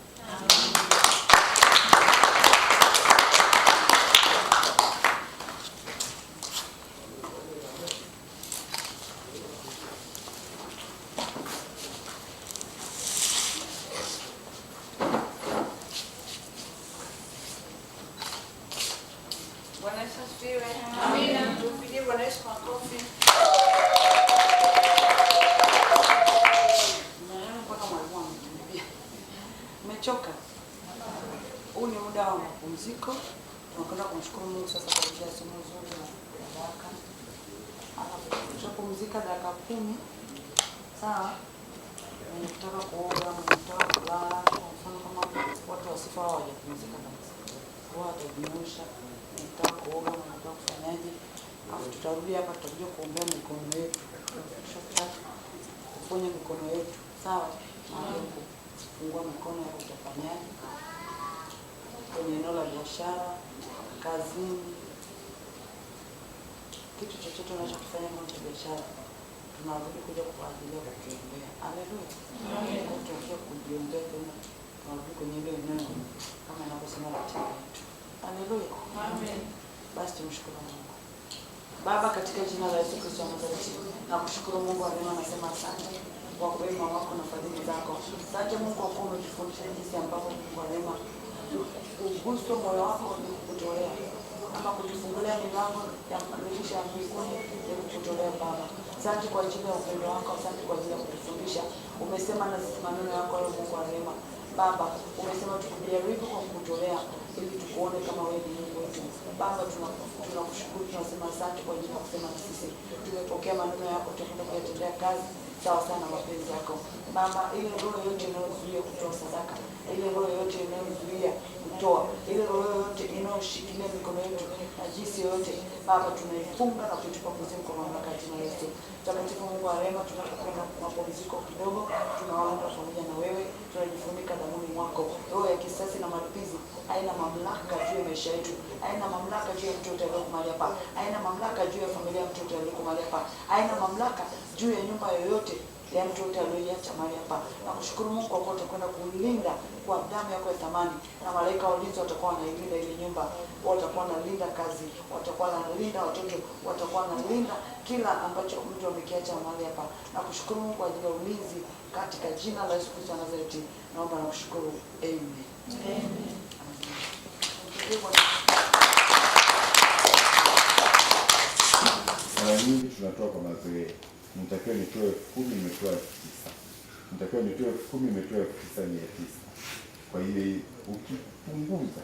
Bwana Yesu asifiwe. Amina. Tumpigie Bwana Yesu makofi. Mpaka mwalimu amekimbia. Umechoka? Huu ni muda wa mapumziko. Tunakwenda kumshukuru Mungu sasa kwa ajili ya somo zuri la baraka. Tutapumzika dakika 10. Sawa? Nataka kuoga, nataka kulala. Kwa mfano kama watu wasifa hawajapumzika kabisa. Kwa watajinyoosha, nataka kuoga, nataka kufanyaje? Alafu tutarudi hapa, tutakuja kuombea mikono yetu. Kuponya mikono yetu. Sawa? Kufungua mikono ya utafanyaje? Kwenye eneo la biashara, kazini, kitu chochote unachokifanya kwenye biashara, tunarudi kuja kwa ajili ya kukuombea. Haleluya. Amen. Tunataka kujiombea tena, tunarudi kwenye ile eneo kama inavyosema ratiba yetu. Haleluya. Amen. Basi tumshukuru Mungu. Baba, katika jina la Yesu Kristo wa Nazareti, nakushukuru Mungu wa neema, nasema asante kwa wema wako na fadhili zako. Asante Mungu kwa kuwa umetufundisha jinsi ambavyo Mungu wa neema uguswe moyo wako ni kukutolea. ama kutufungulia milango ya madirisha ya mbinguni ili kutolea Baba. Asante kwa ajili ya upendo wako, asante kwa ajili ya kutufundisha. Umesema na sisi maneno yako leo, Mungu wa rehema. Baba, umesema tukujaribu kwa kutolea ili tukuone kama wewe ni Mungu wetu. Baba, tunakushukuru, tunasema asante kwa ajili ya kusema na sisi. Tumepokea maneno yako, tutakwenda kuyatendea kazi sawa sana mapenzi yako. Baba, ile roho yote inayozuia kutoa sadaka, ile roho yote inayozuia kutoa, ile roho yote inayoshikilia mikono yetu na jinsi yote, Baba, tunaifunga na kuitupa kuzimu kwa mamlaka ya jina la Yesu. Mtakatifu Mungu wa rehema, tunapokwenda mapumziko kidogo, tunaomba pamoja na wewe, tunajifunika damuni mwako. Roho ya kisasi na malipizi haina mamlaka juu ya maisha yetu, haina mamlaka juu ya mtoto aliyeko mahali hapa, haina mamlaka juu ya familia ya mtoto aliyeko mahali hapa, haina mamlaka juu ya nyumba yoyote ya mtoto aliyoiacha mahali hapa. Na kushukuru Mungu kwa kuwa utakwenda kulinda kwa damu yako ya thamani, na malaika walinzi watakuwa wanailinda ile nyumba, watakuwa wanalinda kazi, watakuwa wanalinda watoto, watakuwa wanalinda kila ambacho mtu amekiacha mahali hapa. Na kushukuru Mungu kwa ajili ya ulinzi katika jina la Yesu Kristo wa Nazareti. Naomba na kushukuru. Amen. Amen. Mara nyingi tunatoa kwa mazoea. Nitakiwa nitoe 10, nimetoa 9. Nitakiwa nitoe 10, nimetoa 9,900. Kwa hiyo ukipunguza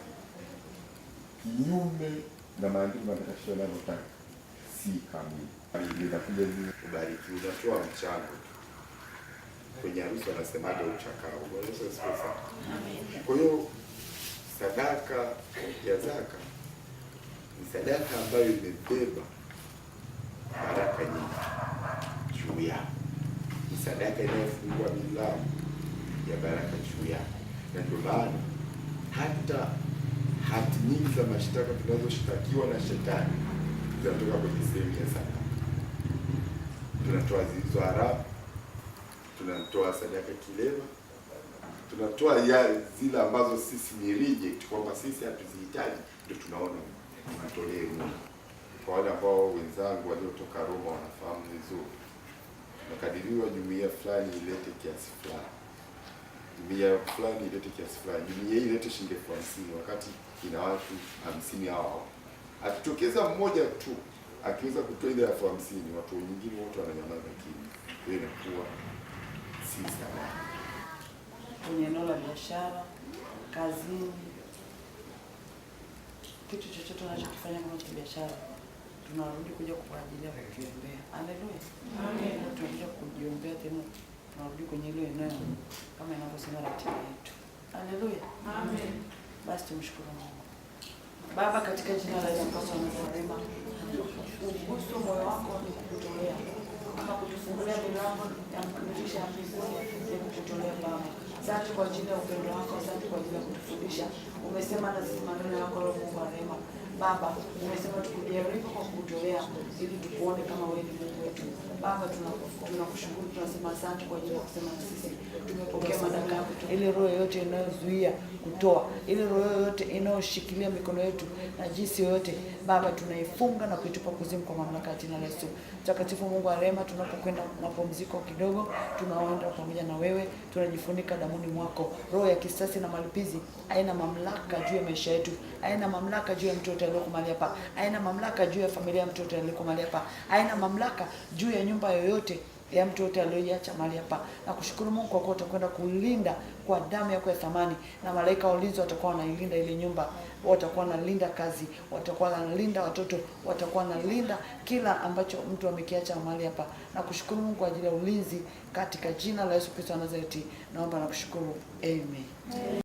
kinyume na maandiko matakatifu yanavyotaka, si kamili. Linakuja zile kubariki, unatoa mchango. Kwenye harusi wanasemaga uchakao. Bwana Yesu asifiwe. Kwa hiyo sadaka ya zaka ni sadaka ambayo imebeba baraka nyingi juu yako. Ni sadaka inayofungua milango ya baraka juu yako. Na ndio maana hata hati nyingi za mashtaka tunazoshtakiwa na shetani zinatoka kwenye sehemu ya sadaka. Tunatoa zilizo haramu, tunatoa sadaka kilema, tunatoa zile ambazo sisi ni reject, kwamba sisi hatuzihitaji, ndio tunaona tunatolee Mungu. Kwa wale ambao wenzangu waliotoka Roma wanafahamu vizuri, nakadiriwa jumuiya fulani ilete kiasi fulani, jumuiya fulani ilete kiasi fulani, jumuiya hii ilete shilingi 50,000 wakati ina watu 50 hao. Akitokeza mmoja tu akiweza kutoa ile 50,000, watu wengine wote wananyamaza kimya. Hiyo inakuwa si sawa. Kwenye eneo la biashara, kazini, kitu chochote unachokifanya kama cha biashara, tunarudi kuja kwa ajili ya kukiombea. Haleluya. Amen. Tunakuja kujiombea tena, tunarudi kwenye ile eneo kama inavyosema ratiba yetu. Haleluya. Amen. Basi tumshukuru Mungu. Baba, katika jina la Yesu Kristo wa rehema, uguso moyo wako ni kukutolea, kama kutufungulia milango ya madirisha ya mbinguni ni kukutolea Baba. Asante kwa ajili ya upendo wako, asante kwa ajili ya kutufundisha. Umesema na sisi maneno yako leo, Mungu wa rehema. Baba, umesema tukujaribu kwa kutolea ili tukuone kama wewe ni Mungu wetu. Baba, tunakushukuru, tunasema asante kwa ajili ya kusema na sisi. Tumepokea madaka yako. Ile roho yote inayozuia kutoa, ile roho yote inayoshikilia mikono yetu na jinsi yote, Baba, tunaifunga na kuitupa kuzimu kwa mamlaka ya jina la Yesu. Mtakatifu Mungu wa rehema, tunapokwenda mapumziko kidogo, tunaenda pamoja na wewe, tunajifunika damuni mwako. Roho ya kisasi na malipizi haina mamlaka juu ya maisha yetu, haina mamlaka juu ya mtoto aliyeko mahali hapa, haina mamlaka juu ya familia ya mtoto aliyeko mahali hapa, haina mamlaka juu ya nyumba yoyote ya mtu yote aliyoiacha mahali hapa. Na kushukuru Mungu kwa kuwa utakwenda kulinda kwa damu yako ya thamani, na malaika walinzi watakuwa wanailinda ile nyumba, watakuwa wanalinda kazi, watakuwa wanalinda watoto, watakuwa wanalinda kila ambacho mtu amekiacha mahali hapa. Na kushukuru Mungu kwa ajili ya ulinzi katika jina la Yesu Kristo wa Nazareti. Naomba na kushukuru. Amen.